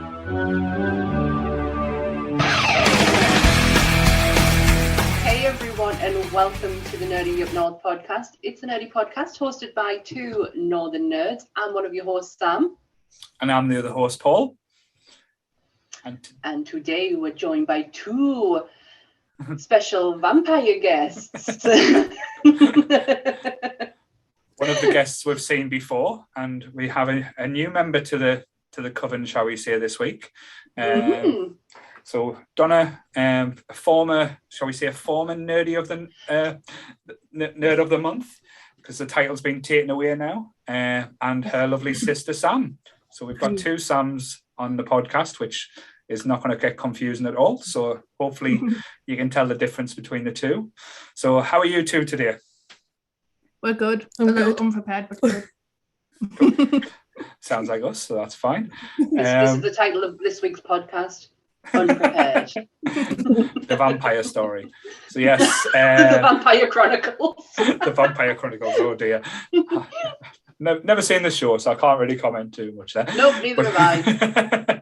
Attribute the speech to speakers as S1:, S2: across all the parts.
S1: Hey everyone, and welcome to the Nerdy Up North podcast. It's a nerdy podcast hosted by two northern nerds. I'm one of your hosts, Sam.
S2: And I'm the other host, Paul.
S1: And today we're joined by two special vampire guests.
S2: One of the guests we've seen before, and we have a new member to the coven, shall we say, this week. So Donna, a former nerdy of the nerd of the month, because the title's been taken away now, and her lovely sister Sam. So we've got two Sams on the podcast, which is not going to get confusing at all. So hopefully you can tell the difference between the two. So how are you two today?
S3: We're good. A little unprepared, but good.
S2: Sounds like us, so that's fine.
S1: This is the title of this week's podcast. Unprepared.
S2: The vampire story. So yes,
S1: the Vampire Chronicles.
S2: The Vampire Chronicles. Oh dear. Never seen the show, so I can't really comment too much there.
S1: Nope, neither have
S2: I.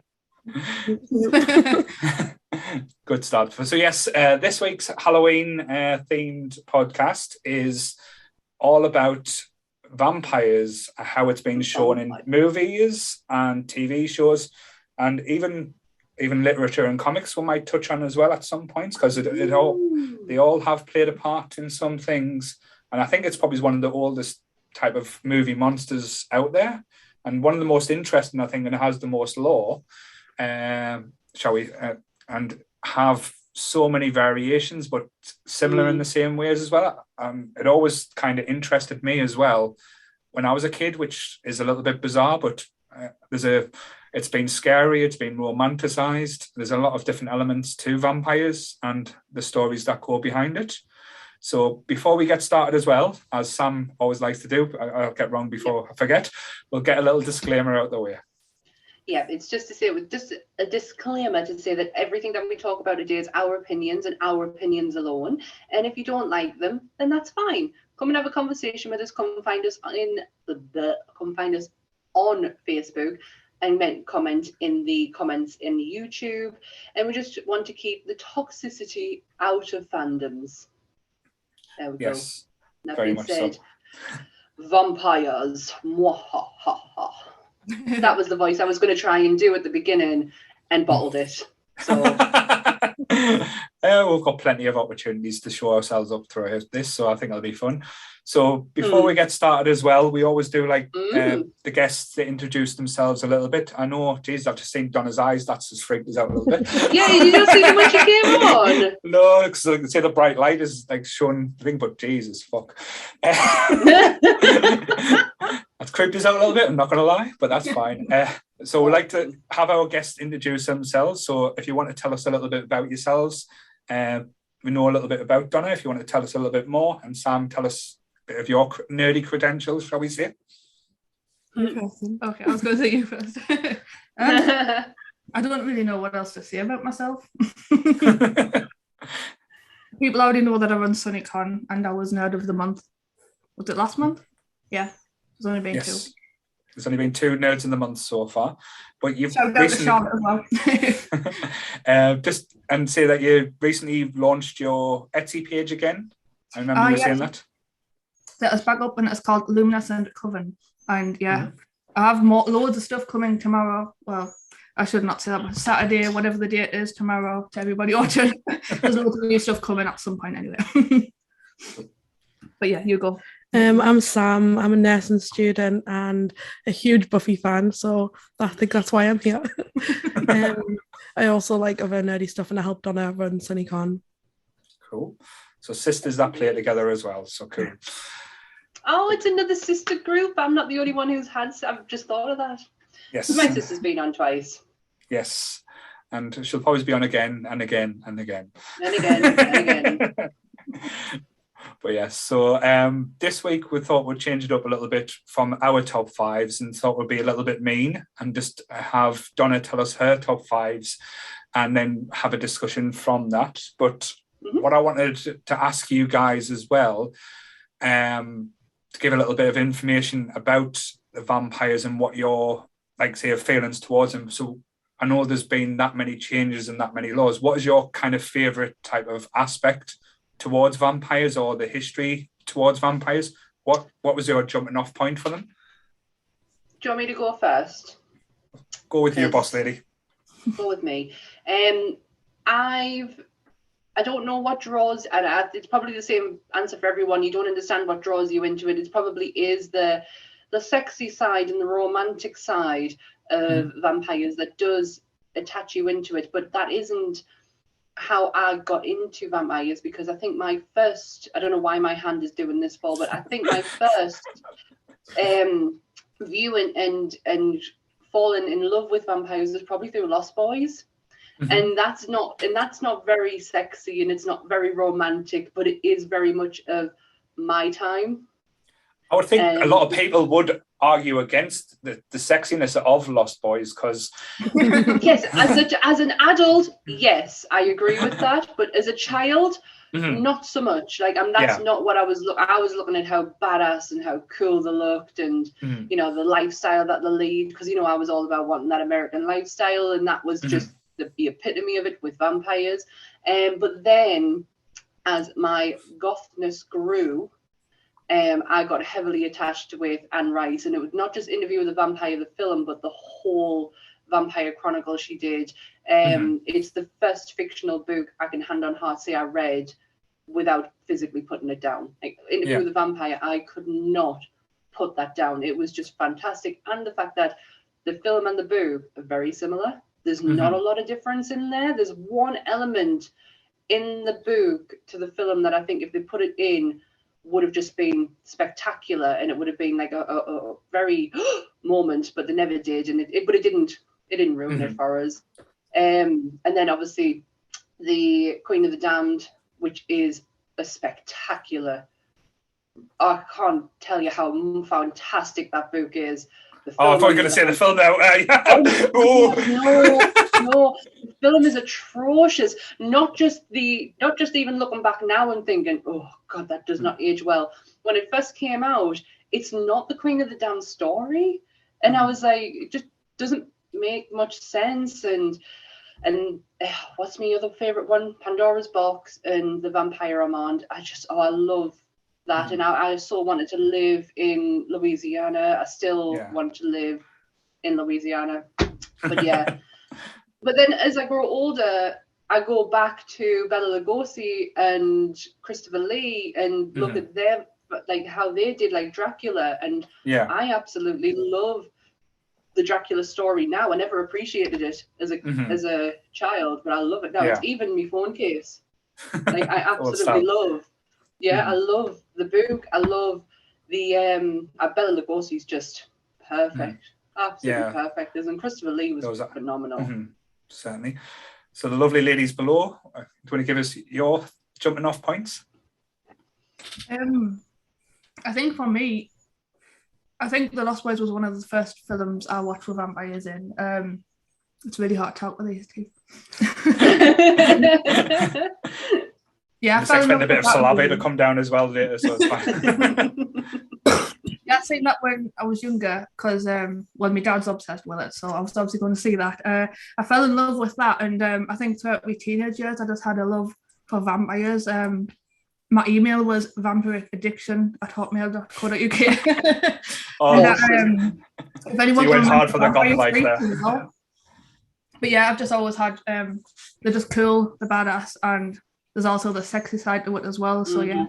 S2: Good start. So yes, this week's Halloween themed podcast is all about vampires, how it's been shown in movies and TV shows, and even literature and comics we might touch on as well at some points, because they all have played a part in some things. And I think it's probably one of the oldest type of movie monsters out there, and one of the most interesting, I think, and it has the most lore, and have so many variations, but similar in the same ways as well. It always kind of interested me as well when I was a kid, which is a little bit bizarre, but it's been scary, it's been romanticized. There's a lot of different elements to vampires and the stories that go behind it. So before we get started as well, as Sam always likes to do, I'll get wrong before I forget, we'll get a little disclaimer out the way.
S1: Yeah, it's just to say, with just a disclaimer to say that everything that we talk about today is our opinions and our opinions alone. And if you don't like them, then that's fine. Come and have a conversation with us. Come find us on Facebook, and comment in the comments in YouTube. And we just want to keep the toxicity out of fandoms. There we go. That
S2: very
S1: being
S2: much
S1: said,
S2: so.
S1: Vampires. Mwahaha. That was the voice I was going to try and do at the beginning and bottled it. So
S2: we've got plenty of opportunities to show ourselves up through this, so I think it'll be fun. So before we get started as well, we always do like the guests to introduce themselves a little bit. I know, geez, I've just seen Donna's eyes. That's just freaked us out a little bit.
S1: Yeah, you just see when she came on.
S2: No, because I can see the bright light is like showing the thing, but Jesus, fuck. That's creeped us out a little bit, I'm not going to lie, but that's fine. So we'd like to have our guests introduce themselves. So if you want to tell us a little bit about yourselves, we know a little bit about Donna. If you want to tell us a little bit more, and Sam, tell us a bit of your nerdy credentials, shall we say?
S3: Okay, I was going to say you first. I don't really know what else to say about myself. People already know that I run SunnyCon and I was Nerd of the Month. Was it last month? Yeah, there's only been two.
S2: There's only been two Nerds in the Month so far, but you've
S3: recently
S2: as well. Just and say that you recently launched your Etsy page again. I remember you saying that.
S3: That is back up, and it's called Luminescent Coven. And I have loads of stuff coming tomorrow. Well, I should not say that, but Saturday, whatever the date is tomorrow, to everybody watching. There's loads of new stuff coming at some point anyway. But yeah, you go.
S4: I'm Sam. I'm a nursing student and a huge Buffy fan, so I think that's why I'm here. I also like other nerdy stuff, and I helped Donna run SunnyCon.
S2: Cool. So sisters that play together as well. So cool.
S1: Oh, it's another sister group. I'm not the only one who's I've just thought of that.
S2: Yes.
S1: My sister's been on twice.
S2: Yes. And she'll probably be on again and again and again.
S1: And again and again.
S2: But yes, so this week we thought we'd change it up a little bit from our top fives and thought we'd be a little bit mean and just have Donna tell us her top fives and then have a discussion from that. But what I wanted to ask you guys as well, to give a little bit of information about the vampires and what your, like, say, feelings towards them. So I know there's been that many changes and that many laws. What is your kind of favourite type of aspect towards vampires, or the history towards vampires? What was your jumping off point for them?
S1: Do you want me to go first?
S2: Go with you, boss lady.
S1: Go with me. I don't know what draws, and it's probably the same answer for everyone. You don't understand what draws you into it. It probably is the sexy side and the romantic side of vampires that does attach you into it. But that isn't how I got into vampires, because I think my first, I don't know why my hand is doing this for, but I think my first viewing and falling in love with vampires is probably through Lost Boys. And that's not very sexy, and it's not very romantic, but it is very much of my time.
S2: I would think a lot of people would argue against the sexiness of Lost Boys, because
S1: yes, as an adult, yes, I agree with that, but as a child, not so much. Like, that's not what I was looking at how badass and how cool they looked, and you know, the lifestyle that they lead, because, you know, I was all about wanting that American lifestyle, and that was just the epitome of it with vampires. But then as my gothness grew, I got heavily attached with Anne Rice, and it was not just Interview with the Vampire, the film, but the whole Vampire Chronicle she did. It's the first fictional book I can hand on heart say I read without physically putting it down. Like, Interview with the Vampire, I could not put that down. It was just fantastic. And the fact that the film and the book are very similar. There's not a lot of difference in there. There's one element in the book to the film that I think if they put it in would have just been spectacular, and it would have been like a very moment, but they never did, and it didn't ruin it for us. And then obviously the Queen of the Damned, which is a spectacular, I can't tell you how fantastic that book is.
S2: I thought you were going to say the film now.
S1: No, the film is atrocious. Not just even looking back now and thinking, oh God, that does not age well. When it first came out, it's not the Queen of the Damned story, and I was like, it just doesn't make much sense. And what's my other favorite one? Pandora's Box and The Vampire Armand. I love that, and I so wanted to live in Louisiana. I still want to live in Louisiana, but yeah. But then as I grow older, I go back to Bela Lugosi and Christopher Lee and look at them, like how they did like Dracula, and I absolutely love the Dracula story now. I never appreciated it as a child, but I love it now. It's even my phone case. Like, I absolutely love. I love the book. I love the Bela Lugosi's just perfect, absolutely perfect. And Christopher Lee was phenomenal.
S2: Certainly. So the lovely ladies below, do you want to give us your jumping off points?
S3: I think for me, The Lost Boys was one of the first films I watched with vampires in. It's really hard to talk with these two.
S2: I was expecting a bit of saliva to come down as well later, so it's fine.
S3: I seen that when I was younger, because my dad's obsessed with it, so I was obviously going to see that. I fell in love with that, and I think throughout my teenage years, I just had a love for vampires. My email was vampireaddiction@hotmail.co.uk. If anyone
S2: you went hard for the godlike there.
S3: But yeah, I've just always had, they're just cool, they're badass, and there's also the sexy side to it as well. So yeah.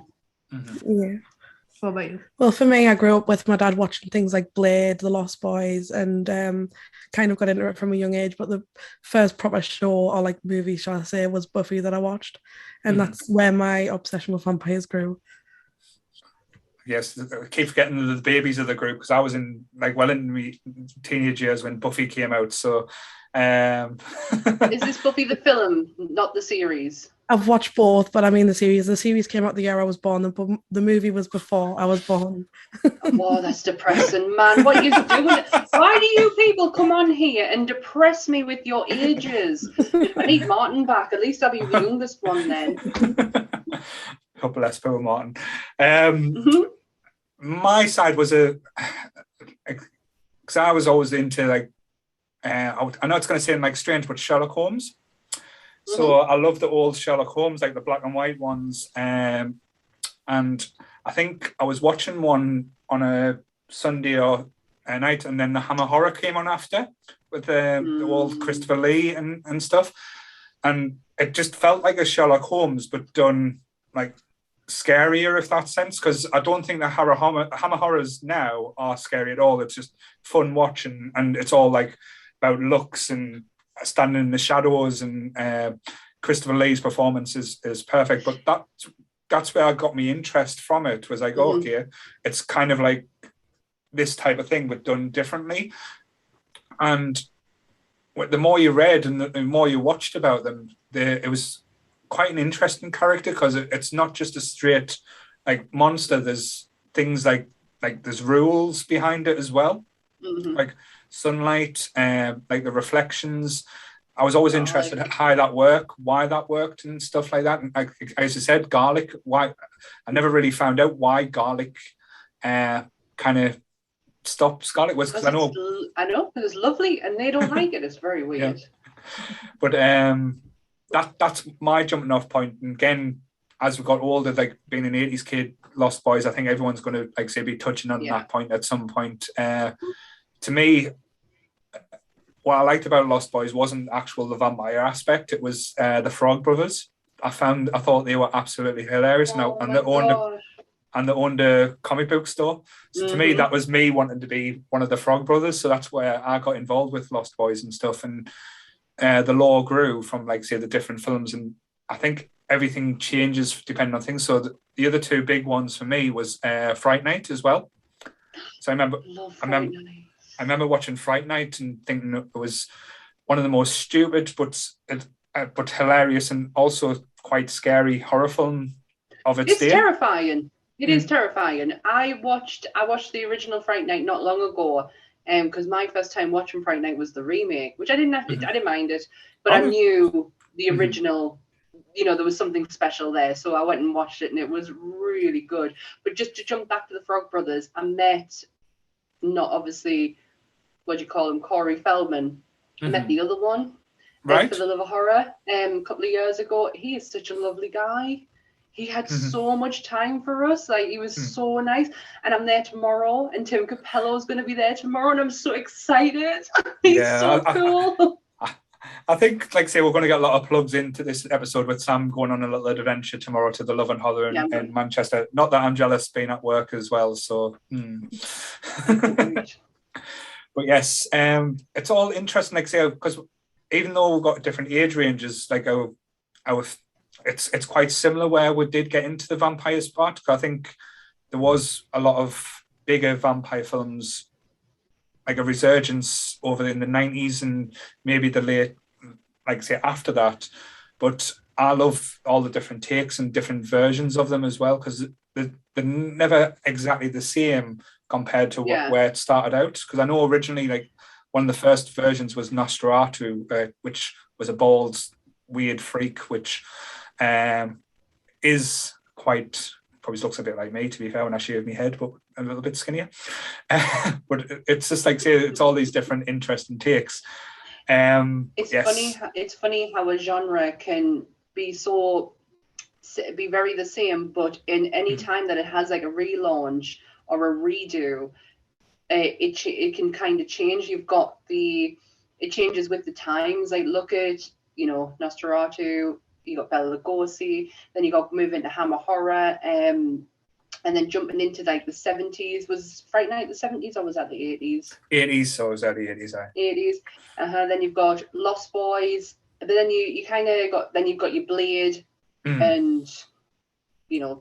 S3: What about you?
S4: Well, for me, I grew up with my dad watching things like Blade, The Lost Boys, and kind of got into it from a young age. But the first proper show, or like movie, shall I say, was Buffy that I watched. And that's where my obsession with vampires grew.
S2: Yes, I keep forgetting the babies of the group, because I was in my teenage years when Buffy came out. So,
S1: is this Buffy the film, not the series?
S4: I've watched both, but I mean the series. The series came out the year I was born, the movie was before I was born.
S1: Oh, that's depressing, man. What are you doing? Why do you people come on here and depress me with your ages? I need Martin back. At least I'll be the youngest one then.
S2: God bless poor Martin. My side was because I was always into like I know it's going to seem like strange, but Sherlock Holmes. So I love the old Sherlock Holmes, like the black and white ones. And I think I was watching one on a Sunday or a night, and then the Hammer Horror came on after with the old Christopher Lee and stuff. And it just felt like a Sherlock Holmes, but done like scarier, if that sense. Because I don't think the Hammer Horrors now are scary at all. It's just fun watching, and it's all like about looks and standing in the shadows, and Christopher Lee's performance is perfect. But that's where I got me interest from it, was like, okay, it's kind of like this type of thing but done differently. And the more you read and the more you watched about them, it was quite an interesting character, because it's not just a straight like monster. There's things like there's rules behind it as well, like sunlight, like the reflections. I was always interested in how that worked, why that worked, and stuff like that. And as I said, garlic. Why? I never really found out why garlic kind of stopped Scarlet. Was because I know
S1: because it's lovely, and they don't like it. It's very weird.
S2: Yeah. But that's my jumping off point. And again, as we got older, like being an 80s kid, Lost Boys, I think everyone's going to, like say, be touching on that point at some point. To me, what I liked about Lost Boys wasn't the vampire aspect. It was the Frog Brothers. I thought they were absolutely hilarious. And they owned a comic book store. So to me, that was me wanting to be one of the Frog Brothers. So that's where I got involved with Lost Boys and stuff. And the lore grew from, like, say, the different films. And I think everything changes depending on things. So the other two big ones for me was Fright Night as well. So I remember watching Fright Night and thinking it was one of the most stupid but hilarious and also quite scary horror film of its day.
S1: It's terrifying. It is terrifying. I watched the original Fright Night not long ago, because my first time watching Fright Night was the remake, which I didn't mind it, but I knew the original. You know, there was something special there, so I went and watched it, and it was really good. But just to jump back to the Frog Brothers, I met, not obviously, what do you call him, Corey Feldman. I met the other one,
S2: right,
S1: for the Love of Horror, a couple of years ago. He is such a lovely guy. He had so much time for us. Like, he was so nice. And I'm there tomorrow, and Tim Capello's going to be there tomorrow, and I'm so excited. He's so cool.
S2: I think, like, say, we're going to get a lot of plugs into this episode with Sam going on a little adventure tomorrow to the Love and Horror in Manchester. Not that I'm jealous being at work as well. So, But yes, it's all interesting, like, say, because even though we've got different age ranges, like it's quite similar where we did get into the vampires part. I think there was a lot of bigger vampire films, like a resurgence over in the 90s and maybe the late, like, say, after that. But I love all the different takes and different versions of them as well, because they're never exactly the same compared to where it started out. Because I know originally, like, one of the first versions was Nosferatu, which was a bald, weird freak, which is quite, probably looks a bit like me, to be fair, when I shave my head, but a little bit skinnier. But it's just like, say, it's all these different interesting takes.
S1: It's funny how a genre can be very the same, but in any time that it has like a relaunch or a redo, it can kind of change. It changes with the times. Like, look at, Nosferatu, you got Bela Lugosi, then you got moving to Hammer Horror, and then jumping into like the 70s. Was Fright Night the 70s or was that the 80s?
S2: 80s, so was that the 80s,
S1: 80s. Then you've got Lost Boys, but then you kind of you've got your Blade, and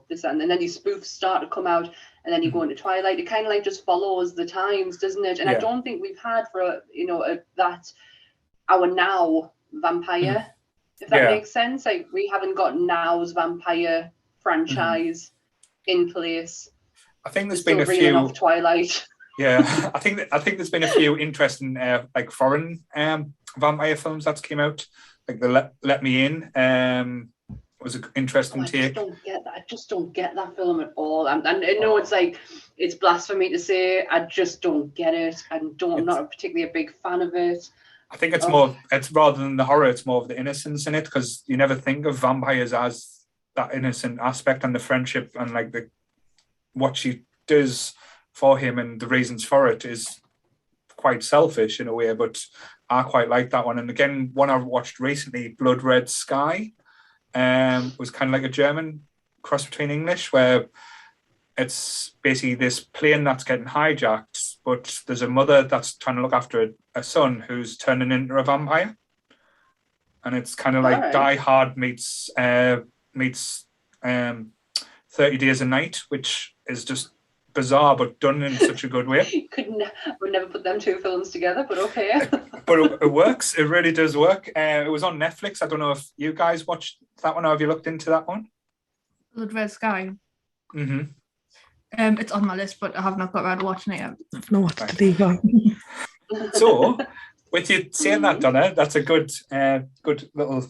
S1: this, and then these spoofs start to come out, and then you go into Twilight. It kind of like just follows the times, doesn't it? And I don't think we've had for that our now vampire, if that makes sense. Like, we haven't got now's vampire franchise in place.
S2: I think there's been a few
S1: off Twilight.
S2: Yeah, I think there's been a few interesting like foreign vampire films that's came out, like the Let Me In. Was an interesting take.
S1: I just don't get that film at all. And I know it's like, it's blasphemy to say, I just don't get it. I'm not particularly a big fan of it.
S2: I think it's more, it's rather than the horror, it's more of the innocence in it, because you never think of vampires as that innocent aspect, and the friendship and like what she does for him and the reasons for it is quite selfish in a way, but I quite like that one. And again, one I've watched recently, Blood Red Sky, was kind of like a German cross between English, where it's basically this plane that's getting hijacked, but there's a mother that's trying to look after a son who's turning into a vampire. And it's kind of like Die Hard meets 30 Days a Night, which is just bizarre, but done in such a good way.
S1: Would never put them two films together, but okay.
S2: But it works. It really does work. It was on Netflix. I don't know if you guys watched that one, or have you looked into that one?
S3: Blood Red Sky.
S2: Mm-hmm.
S3: It's on my list, but I have not got around to watching it yet.
S4: I've not watched it either.
S2: So, with you saying that, Donna, that's a good little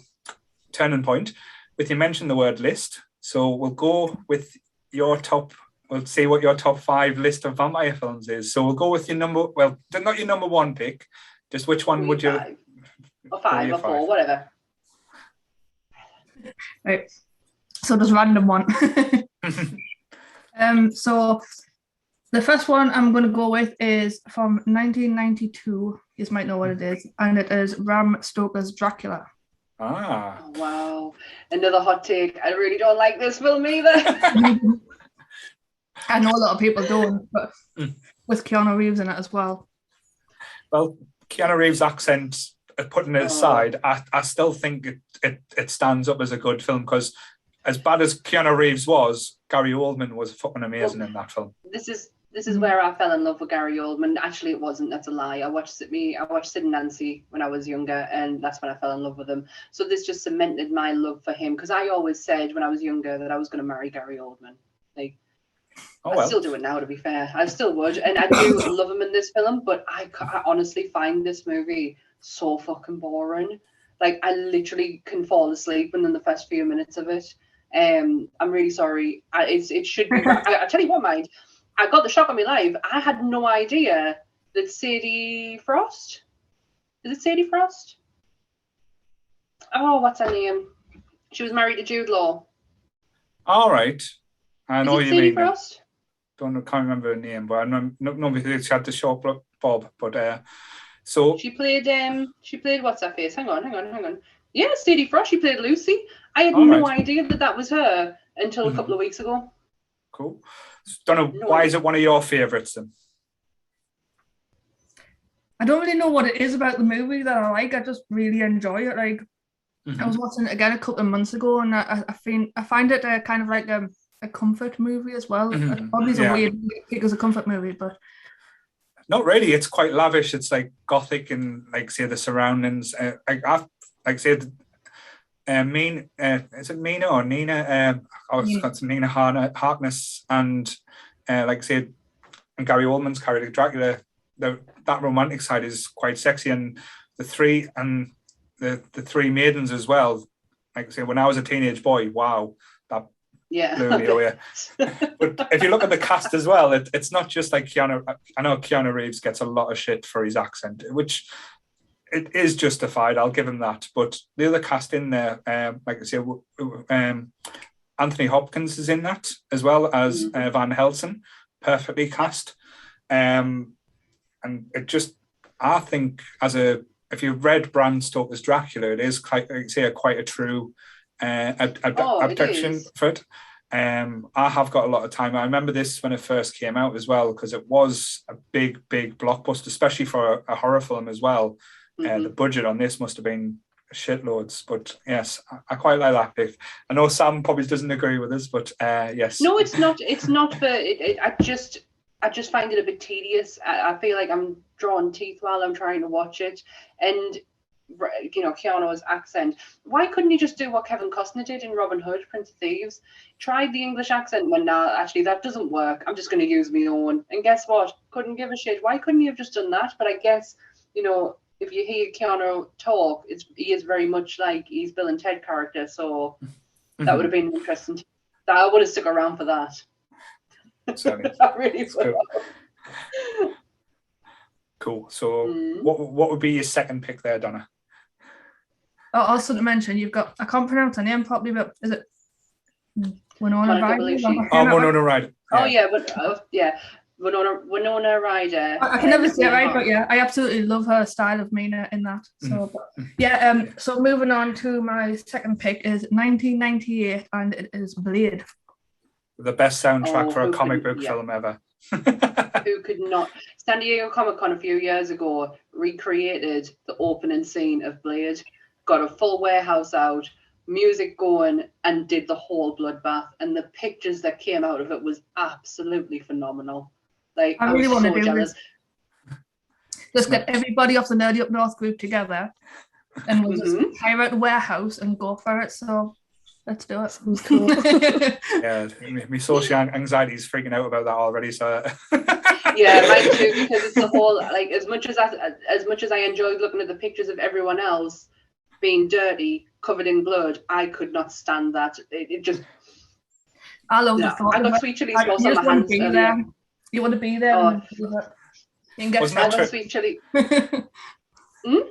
S2: turning point. With you mentioned the word list, so we'll go with your top. We'll see what your top 5 list of vampire films is. So we'll go with your not your number 1 pick. Just which one would you?
S1: 5. Or 5 or 4, whatever.
S3: Right. So just random one. So the first one I'm going to go with is from 1992. You might know what it is, and it is Bram Stoker's Dracula.
S2: Ah.
S1: Oh, wow. Another hot take. I really don't like this film either.
S3: I know a lot of people don't, but with Keanu Reeves in it as well.
S2: Well, Keanu Reeves' accent, putting it aside, I still think it stands up as a good film, because as bad as Keanu Reeves was, Gary Oldman was fucking amazing in that film.
S1: This is where I fell in love with Gary Oldman. Actually, it wasn't. That's a lie. I watched Sid and Nancy when I was younger, and that's when I fell in love with him. So this just cemented my love for him, because I always said when I was younger that I was going to marry Gary Oldman. Like, I still do it now, to be fair. I still would. And I do love him in this film, but I honestly find this movie so fucking boring. Like, I literally can fall asleep within the first few minutes of it. I'm really sorry. It should be. I tell you what, mind. I got the shock on me live. I had no idea that Sadie Frost. Is it Sadie Frost? Oh, what's her name? She was married to Jude Law.
S2: All right. I know
S1: Is it
S2: you
S1: Sadie
S2: mean.
S1: Frost?
S2: Can't remember her name, but I know nobody had the short bob. But so
S1: she played what's her face? Hang on. Yeah, Sadie Frost. She played Lucy. I had no idea that was her until a couple of weeks ago.
S2: Cool. Don't know why is it one of your favourites then?
S3: I don't really know what it is about the movie that I like. I just really enjoy it. Like, I was watching it again a couple of months ago, and I find it kind of like a comfort movie as well. It probably is a weird pick as a comfort movie, but
S2: not really. It's quite lavish. It's like gothic and like say the surroundings. Is it Mina or Nina? It's Nina Harkness and like say, and Gary Oldman's character Dracula. That romantic side is quite sexy, and the three maidens as well. Like I say, when I was a teenage boy, wow, that blew me away. But if you look at the cast as well, it's not just like Keanu. I know Keanu Reeves gets a lot of shit for his accent, which it is justified. I'll give him that. But the other cast in there, like I say, Anthony Hopkins is in that as well as Van Helsing, perfectly cast. And it just, I think, if you've read Bram Stoker's Dracula, it is quite a true adaptation for it. I have got a lot of time. I remember this when it first came out as well, because it was a big blockbuster, especially for a horror film as well. The budget on this must have been shitloads, but yes, I quite like that pick. I know Sam probably doesn't agree with us, but yes.
S1: No, it's not. It's not for it. I just find it a bit tedious. I feel like I'm drawing teeth while I'm trying to watch it, and Keanu's accent. Why couldn't you just do what Kevin Costner did in Robin Hood, Prince of Thieves? Tried the English accent, when actually that doesn't work. I'm just going to use my own. And guess what? Couldn't give a shit. Why couldn't you have just done that? But I guess if you hear Keanu talk, he is very much like he's Bill and Ted character. So that would have been interesting. I would have stuck around for that.
S2: Certainly.
S1: I really would.
S2: Cool. So
S1: Mm.
S2: what would be your second pick there, Donna?
S3: Also to mention, you've got, I can't pronounce her name properly, but is it Winona
S1: Monica
S3: Ryder?
S1: Bellucci.
S2: Oh, Winona Ryder.
S1: Oh yeah, but Winona Ryder.
S3: I can never say it right, but yeah, I absolutely love her style of Mina in that. So yeah, so moving on to my second pick is 1998, and it is Blade.
S2: The best soundtrack for a
S1: who
S2: comic
S1: couldn't-
S2: book
S1: yeah.
S2: film ever.
S1: Who could not? San Diego Comic-Con a few years ago recreated the opening scene of Blade, got a full warehouse out, music going, and did the whole bloodbath. And the pictures that came out of it was absolutely phenomenal. Like,
S3: I
S1: I
S3: really
S1: was
S3: want to
S1: so
S3: do
S1: jealous.
S3: this. Just get everybody off the Nerdy Up North group together, and we'll just hire out a warehouse and go for it. So let's do it.
S4: Sounds cool.
S2: Yeah, my social anxiety is freaking out about that already. So
S1: Yeah, mine too, because it's the whole, like, as much as I enjoyed looking at the pictures of everyone else being dirty, covered in blood, I could not stand that. It just,
S3: I love the
S1: no.
S3: thought
S1: I
S3: of
S1: got
S3: it.
S1: sweet chili
S3: You
S1: sauce on
S3: just
S1: my
S3: want to
S1: hands
S3: be
S1: earlier.
S3: there. You want to be there.
S1: Oh.
S3: And do it. You can get
S2: Wasn't
S1: I
S2: that
S1: got
S2: true?
S1: sweet chili.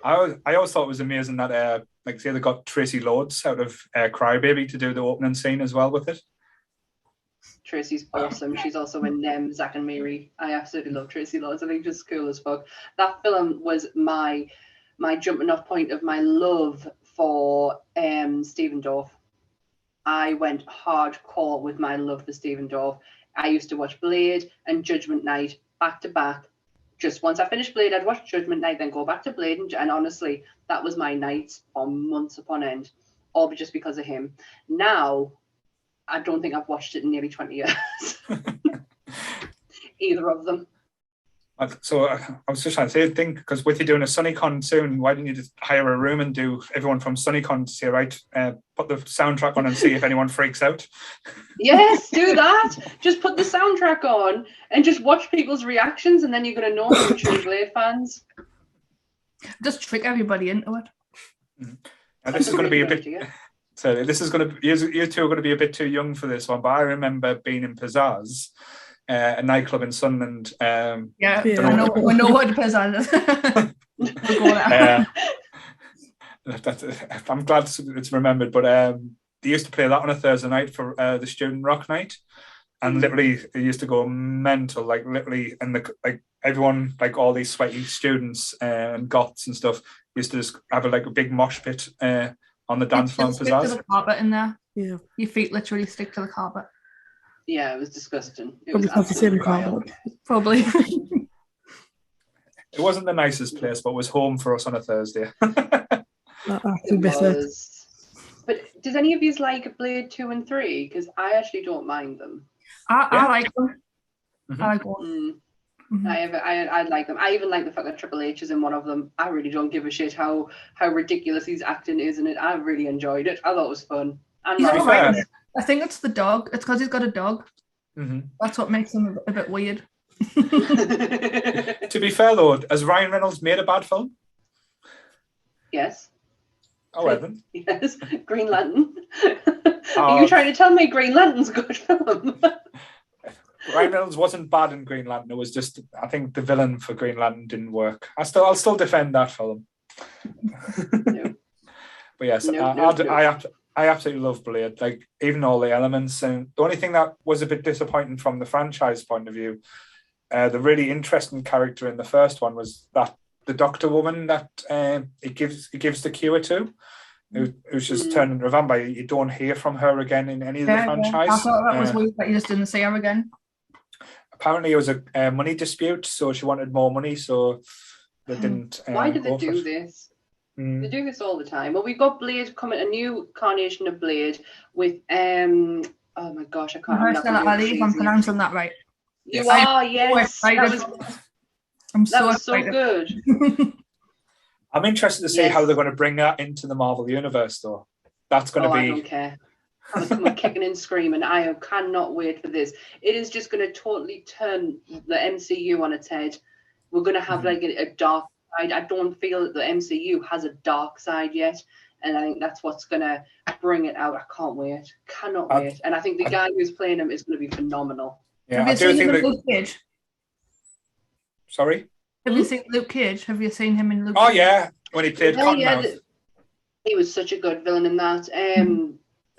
S2: I always thought it was amazing that like say they got Tracy Lords out of Crybaby to do the opening scene as well with it.
S1: Tracy's awesome. She's also in Zack and Miri. I absolutely love Tracy Lords. I think she's cool as fuck. That film was my jumping off point of my love for Stephen Dorff. I went hardcore with my love for Stephen Dorff. I used to watch Blade and Judgment Night back to back. Just once I finished Blade, I'd watch Judgment Night, then go back to Blade. And honestly, that was my nights for months upon end, all just because of him. Now, I don't think I've watched it in nearly 20 years. Either of them.
S2: So I was just trying to say, because with you doing a SunnyCon soon, why didn't you just hire a room and do everyone from SunnyCon to say, right, put the soundtrack on and see if anyone freaks out?
S1: Yes, do that. Just put the soundtrack on and just watch people's reactions, and then you're going to know who are true Blade fans.
S3: Just trick everybody into it.
S2: Now, this is going to be a bit.
S1: idea.
S2: So this is going to you two are going to be a bit too young for this one, but I remember being in Pizzazz, a nightclub in Sunderland.
S3: Yeah,
S4: Yeah.
S3: I know what it is.
S2: I'm glad it's remembered, but they used to play that on a Thursday night for the student rock night, and literally it used to go mental, like literally, and like everyone, like all these sweaty students and goths and stuff used to just have a big mosh pit on the dance floor in
S3: Stick to
S2: Pizzazz.
S3: the carpet in there.
S4: Yeah.
S3: Your feet literally stick to the carpet.
S1: Yeah, it was disgusting. It
S4: Probably
S1: was
S4: because the same
S1: absolutely vile.
S4: carpet.
S3: Probably.
S2: It wasn't the nicest place, but it was home for us on a Thursday.
S4: I actually
S1: It
S4: miss it.
S1: was. But does any of you like Blade 2 and 3? Because I actually don't mind them.
S3: I like them.
S2: Mhm.
S3: I like them.
S1: Mm. I like them. I even like the fact that Triple H is in one of them. I really don't give a shit how ridiculous his acting is in it. I really enjoyed it. I thought it was fun. And
S3: He's
S2: To be
S3: all right.
S2: fair-
S3: I think it's the dog. It's because he's got a dog.
S2: Mhm.
S3: That's what makes him a bit weird.
S2: To be fair though, has Ryan Reynolds made a bad film?
S1: Yes.
S2: Oh, Evan.
S1: Yes. Green Lantern.
S2: Oh.
S1: Are you trying to tell me Green Lantern's a good film?
S2: Ryan Reynolds wasn't bad in Green Lantern. It was just, I think the villain for Green Lantern didn't work. I'll still defend that film.
S1: No.
S2: But yes,
S1: No.
S2: I absolutely love Blade. Like even all the elements, and the only thing that was a bit disappointing from the franchise point of view, the really interesting character in the first one was that the Doctor woman that it gives the cure to, who's just turned into a vampire. You don't hear from her again in any of the franchise.
S3: I thought that was weird that you just didn't see her again.
S2: Apparently, it was a money dispute, so she wanted more money, so they didn't.
S1: Why did they
S2: go for
S1: do
S2: it.
S1: this?
S2: Mm.
S1: They do this all the time. Well, we've got Blade coming, a new carnation of Blade with oh my gosh, I can't remember.
S3: Mahershala Ali, if I'm pronouncing that right.
S1: You
S2: Yes.
S1: are, yes. That
S3: excited.
S1: was
S3: I'm so
S1: so
S3: excited.
S1: good.
S2: I'm interested to see
S1: Yes.
S2: how they're going to bring that into the Marvel universe, though. That's going
S1: I
S2: to
S1: don't
S2: be.
S1: care. I'm kicking and screaming. I cannot wait for this. It is just going to totally turn the MCU on its head. We're going to have like a dark side. I don't feel that the MCU has a dark side yet. And I think that's what's going to bring it out. I can't wait. Cannot wait. And I think the guy who's playing him is going to be phenomenal.
S2: Yeah,
S3: Have
S2: I
S3: you
S2: do
S3: seen him
S2: think
S3: in
S2: that.
S3: Luke Cage?
S2: Sorry.
S3: Have you seen Luke Cage? Have you seen him in Luke
S2: Oh
S3: Cage?
S2: yeah, when he played Cottonmouth.
S1: He was such a good villain in that.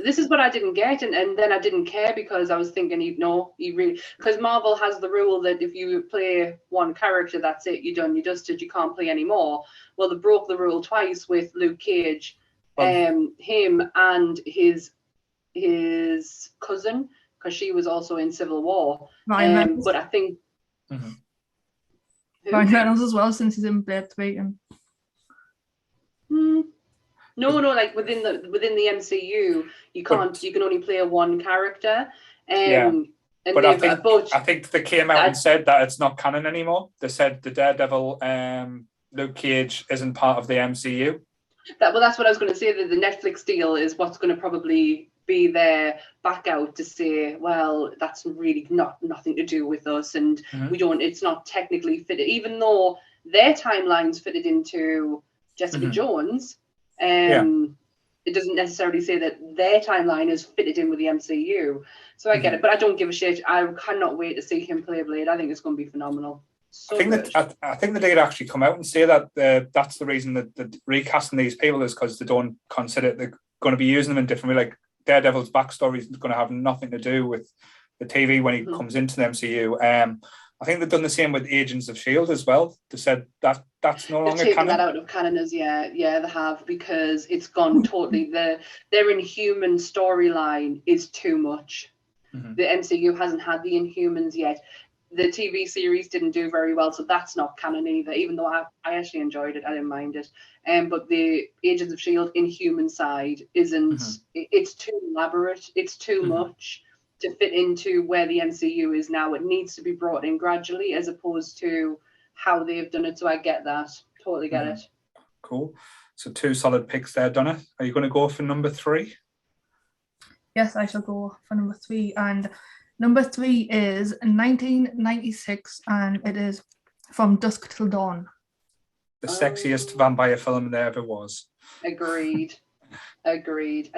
S1: This is what I didn't get, and then I didn't care because I was thinking because Marvel has the rule that if you play one character, that's it, you're done, you dusted, you can't play anymore. Well, they broke the rule twice with Luke Cage, him and his cousin, because she was also in Civil War. But I think
S3: Ryan Reynolds as well, since he's in Blade 3 and.
S1: No, like within the MCU, you can't. You can only play one character.
S2: But I think they came out and said that it's not canon anymore. They said the Daredevil, Luke Cage, isn't part of the MCU.
S1: That's what I was going to say. That the Netflix deal is what's going to probably be their back out to say, well, that's really nothing to do with us, and we don't. It's not technically fitted, even though their timelines fitted into Jessica Jones. It doesn't necessarily say that their timeline is fitted in with the MCU. So I get it, but I don't give a shit. I cannot wait to see him play Blade. I think it's going to be phenomenal. I
S2: think they did actually come out and say that that's the reason that recasting these people is because they don't consider they're going to be using them in different way. Like Daredevil's backstory is going to have nothing to do with the TV when he comes into the MCU. I think they've done the same with Agents of S.H.I.E.L.D. as well. They said that's no longer canon.
S1: That out of canon as they have, because it's gone totally. Their Inhuman storyline is too much. The MCU hasn't had the Inhumans yet. The TV series didn't do very well, so that's not canon either. Even though I actually enjoyed it, I didn't mind it. But the Agents of S.H.I.E.L.D. Inhuman side isn't. It's too elaborate. It's too much to fit into where the MCU is now. It needs to be brought in gradually as opposed to how they've done it. So I get that. Totally get it.
S2: Cool. So 2 solid picks there, Donna. Are you going to go for number 3?
S3: Yes, I shall go for number 3. And number 3 is 1996, and it is From Dusk Till Dawn.
S2: The sexiest vampire film there ever was.
S1: Agreed. I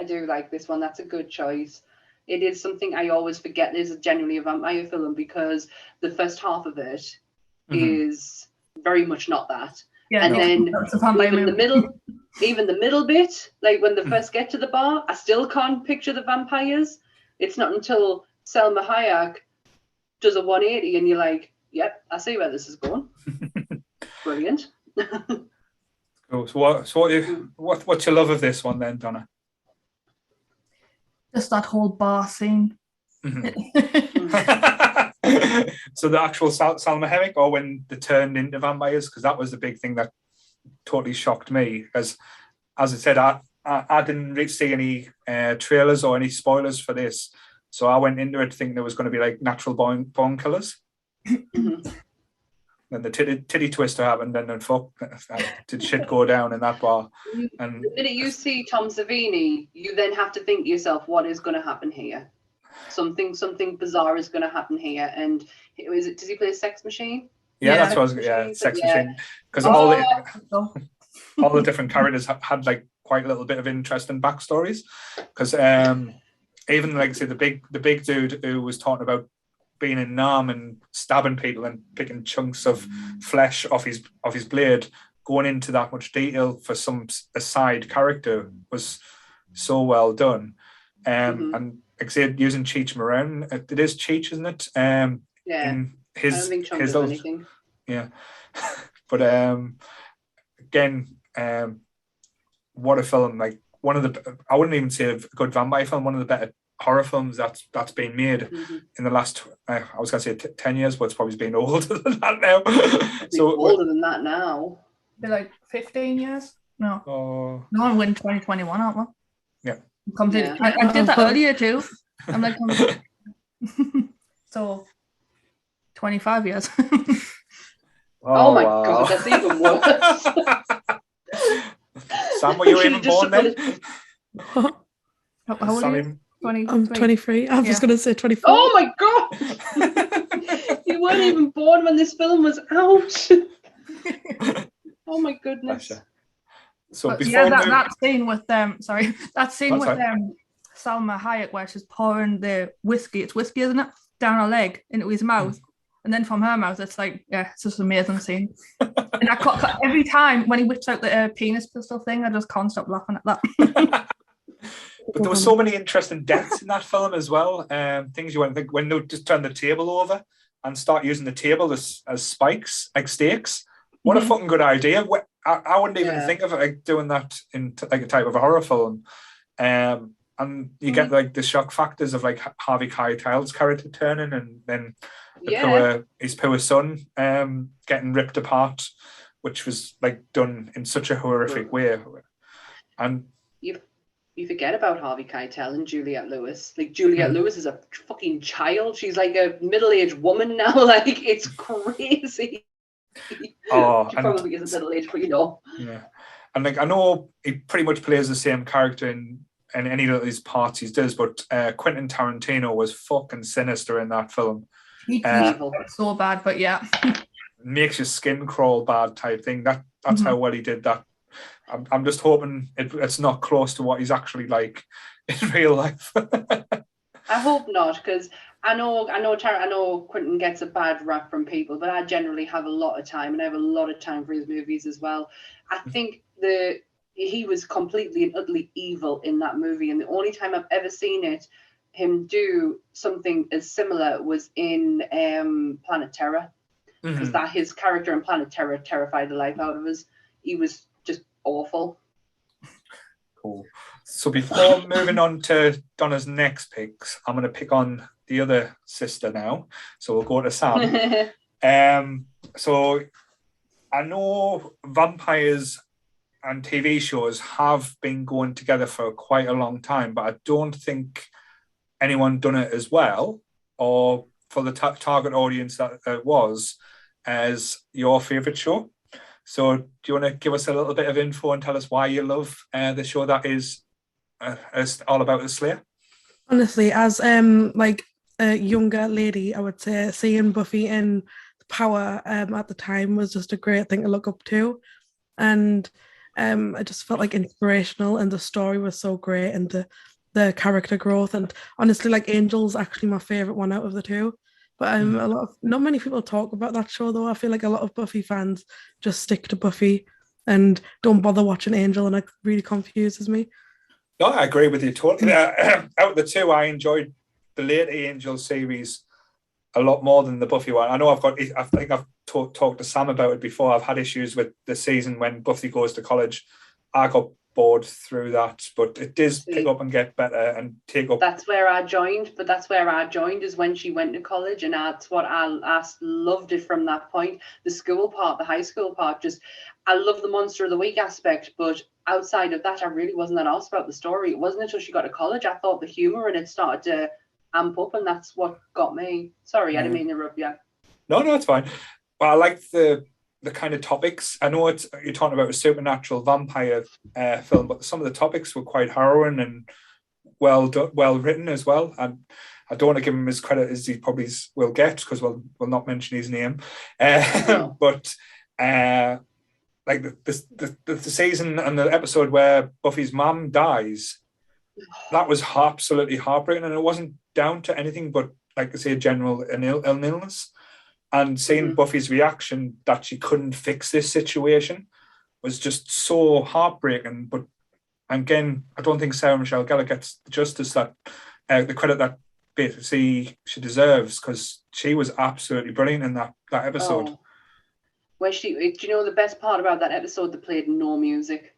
S1: do like this one. That's a good choice. It is something I always forget is genuinely a vampire film, because the first half of it is very much not that. Yeah, and then even the middle bit, like when they first get to the bar, I still can't picture the vampires. It's not until Selma Hayek does a 180 and you're like, yep, I see where this is going. Brilliant.
S2: Cool. So what's your love of this one then, Donna?
S3: Just that whole bar scene.
S2: So the actual Salma Hayek, or when they turned into vampires, because that was the big thing that totally shocked me. Because, as I said, I didn't see any trailers or any spoilers for this, so I went into it thinking there was going to be like natural born killers. Then the titty twister happened, and then did shit go down in that bar. And
S1: the minute you see Tom Savini, you then have to think to yourself, what is going to happen here? Something bizarre is going to happen here. And does he play a sex machine?
S2: Yeah, that's what I was. Yeah, sex machine. Because all the different characters had like quite a little bit of interesting backstories. Because even like say the big dude who was talking about being in Nam and stabbing people and picking chunks of flesh off his blade, going into that much detail for a side character was so well done. And like I said, using Cheech Marin, it is Cheech, isn't it?
S1: I don't think Chunk does anything.
S2: Yeah. But again, what a film. Like one of the, I wouldn't even say a good vampire film, one of the better horror films that's been made in the last, I was going to say 10 years, but it's probably been older than that now.
S1: So older than that now.
S3: They're like 15 years? No.
S2: No,
S3: we're in 2021, aren't we?
S2: Yeah.
S3: I did that earlier too. I'm like, so 25 years.
S1: Oh my God, that's even worse.
S2: Sam, were you even born then?
S3: How old are you?
S4: I'm 23. I was going to say 24.
S1: Oh my God! You weren't even born when this film was out. Oh my goodness.
S2: So before
S3: that scene with Salma Hayek where she's pouring the whiskey, it's whiskey, isn't it, down her leg into his mouth. And then from her mouth, it's like, yeah, it's just an amazing scene. And every time when he whips out the penis pistol thing, I just can't stop laughing at that.
S2: But there were so many interesting deaths in that film as well. Things you wouldn't think, when they just turn the table over and start using the table as spikes, like stakes. What a fucking good idea. I wouldn't even think of it like doing that in like a type of a horror film. And you get like the shock factors of like Harvey Keitel's character turning, and then his poor son getting ripped apart, which was like done in such a horrific way. And
S1: you forget about Harvey Keitel and Juliette Lewis. Like, Juliette Lewis is a fucking child. She's like a middle-aged woman now. Like, it's crazy.
S2: Oh,
S1: she probably isn't middle-aged, but you know.
S2: Yeah. And like, I know he pretty much plays the same character in any of his parts he does, but Quentin Tarantino was fucking sinister in that film.
S3: He's so bad, but yeah.
S2: Makes your skin crawl bad type thing. That's how well he did that. I'm just hoping it's not close to what he's actually like in real life.
S1: I hope not, because I know Quentin gets a bad rap from people, but I generally have a lot of time, and I have a lot of time for his movies as well. I think he was completely and utterly evil in that movie, and the only time I've ever seen him do something as similar was in Planet Terror, because his character in Planet Terror terrified the life out of us. He was just awful.
S2: Cool. So before moving on to Donna's next picks, I'm going to pick on the other sister now. So we'll go to Sam. So I know vampires and TV shows have been going together for quite a long time, but I don't think anyone done it as well, or for the target audience that it was, as your favourite show. So do you want to give us a little bit of info and tell us why you love the show that is all about the Slayer?
S4: Honestly, as like a younger lady, I would say seeing Buffy in Power at the time was just a great thing to look up to. And I just felt like inspirational, and the story was so great, and the character growth. And honestly, like Angel's actually my favourite one out of the two. But not many people talk about that show, though. I feel like a lot of Buffy fans just stick to Buffy and don't bother watching Angel, and it really confuses me.
S2: No, I agree with you totally. Out of the two, I enjoyed the late Angel series a lot more than the Buffy one. I know I think I've talked to Sam about it before. I've had issues with the season when Buffy goes to college. I got bored through that, but it does pick up and get better and take up.
S1: That's where I joined, is when she went to college, and that's what I loved it from that point. The school part, the high school part, I love the Monster of the Week aspect, but outside of that, I really wasn't that asked about the story. It wasn't until she got to college I thought the humour in it started to amp up, and that's what got me. Sorry, I didn't mean to interrupt you.
S2: No, it's fine. But I like the kind of topics. I know you're talking about a supernatural vampire film, but some of the topics were quite harrowing and well written as well. And I don't want to give him as credit as he probably will get, because we'll not mention his name. But like the season and the episode where Buffy's mum dies, that was absolutely heartbreaking, and it wasn't down to anything but, like I say, general illness. And seeing Buffy's reaction that she couldn't fix this situation was just so heartbreaking. But again, I don't think Sarah Michelle Gellar gets the justice that the credit that basically she deserves, because she was absolutely brilliant in that episode.
S1: Oh. Where do you know the best part about that episode? They played no music.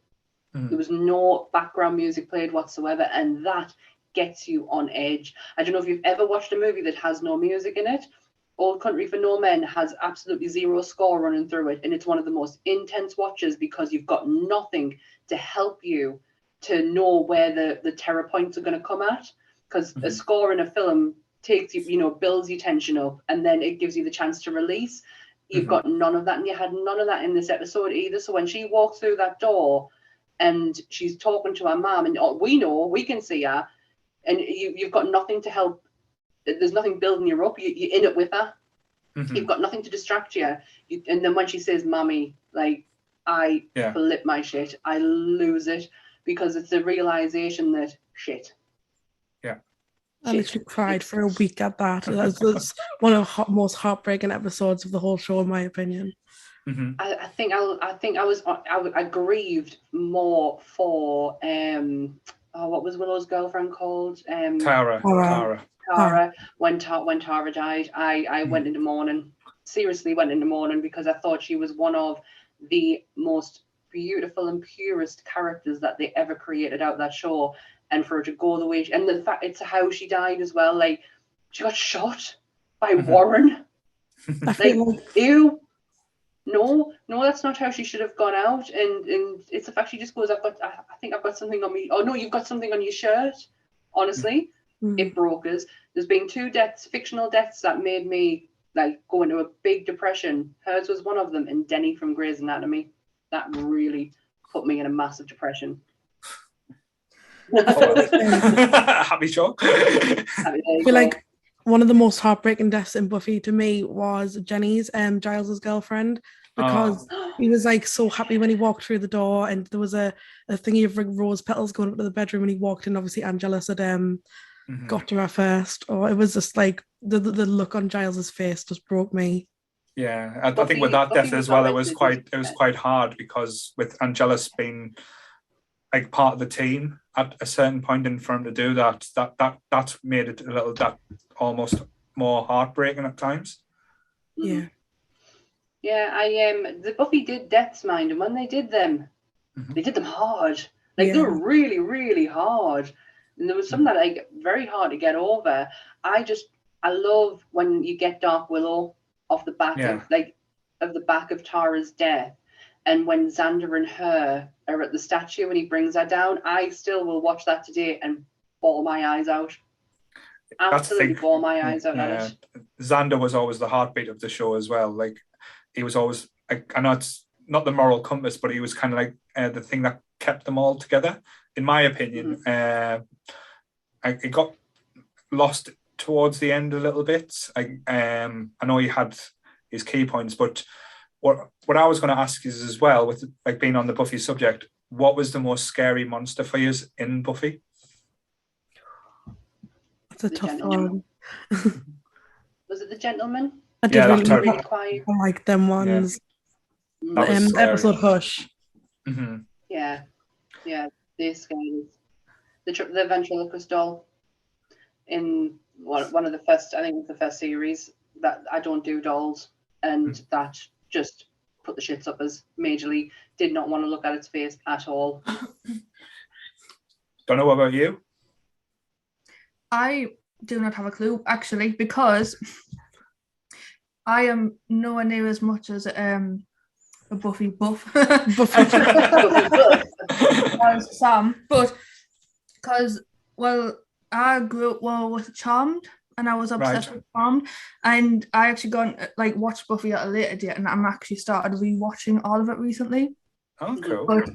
S1: There was no background music played whatsoever, and that gets you on edge. I don't know if you've ever watched a movie that has no music in it. Old Country for No Men has absolutely zero score running through it, and it's one of the most intense watches because you've got nothing to help you to know where the terror points are going to come at, because a score in a film takes you, builds your tension up, and then it gives you the chance to release. You've got none of that, and you had none of that in this episode either. So when she walks through that door and she's talking to her mom, and we can see her, and you've got nothing to help. There's nothing building you up. You're in it with her. You've got nothing to distract you. And then when she says, "Mommy," like, I flip my shit. I lose it, because it's a realization that shit.
S2: Yeah.
S4: I literally cried for a week at that. That's one of the most heartbreaking episodes of the whole show, in my opinion.
S2: Mhm.
S1: I think I grieved more for what was Willow's girlfriend called?
S2: Tara.
S1: Tara. When Tara died, I went into mourning. Seriously went into mourning because I thought she was one of the most beautiful and purest characters that they ever created out of that show. And for her to go the way and the fact it's how she died as well, like she got shot by Warren.
S4: I
S1: Like,
S4: feel like
S1: ew. No, that's not how she should have gone out. And it's the fact she just goes, I think I've got something on me. Oh no, you've got something on your shirt. Honestly, it broke us. There's been 2 deaths, fictional deaths, that made me like go into a big depression. Hers was one of them, and Denny from Grey's Anatomy. That really put me in a massive depression.
S2: Happy shock.
S1: I
S4: feel like one of the most heartbreaking deaths in Buffy to me was Jenny's, Giles's girlfriend, because he was like so happy when he walked through the door, and there was a thingy of rose petals going up to the bedroom, and he walked in. Obviously, Angelus had got to her first. Or it was just like the look on Giles's face just broke me.
S2: Yeah, I think with that death as well, it was quite hard because with Angelus being like part of the team at a certain point, and for him to do that made it a little that almost more heartbreaking at times.
S4: Yeah.
S1: Yeah, the Buffy did deaths, mind, and when they did them, they did them hard. Like they were really, really hard. And there was some that like very hard to get over. I love when you get Dark Willow off the back of the back of Tara's death. And when Xander and her are at the statue and he brings her down, I still will watch that today and bawl my eyes out. Absolutely bawl my eyes out at it.
S2: Xander was always the heartbeat of the show as well. Like he was always, I know it's not the moral compass, but he was kind of like the thing that kept them all together, in my opinion. It got lost towards the end a little bit. I know he had his key points, but what I was going to ask is as well, with like being on the Buffy subject, what was the most scary monster for you in Buffy?
S4: That's a tough one.
S1: Was it the gentleman?
S4: I did
S1: really quiet.
S4: I like them ones.
S2: Yeah.
S4: Episode Hush.
S1: Yeah, they're scary. The ventriloquist doll in one of the first, I think it was the first series, that I don't do dolls, and that just put the shits up as majorly. Did not want to look at its face at all.
S2: Don't know what about you?
S3: I do not have a clue, actually, because I am nowhere near as much as a Buffy buff as Sam, but because I grew up with Charmed, and I was obsessed with Charmed, and I actually watched Buffy at a later date, and I'm actually started rewatching all of it recently.
S2: Oh, cool.
S3: But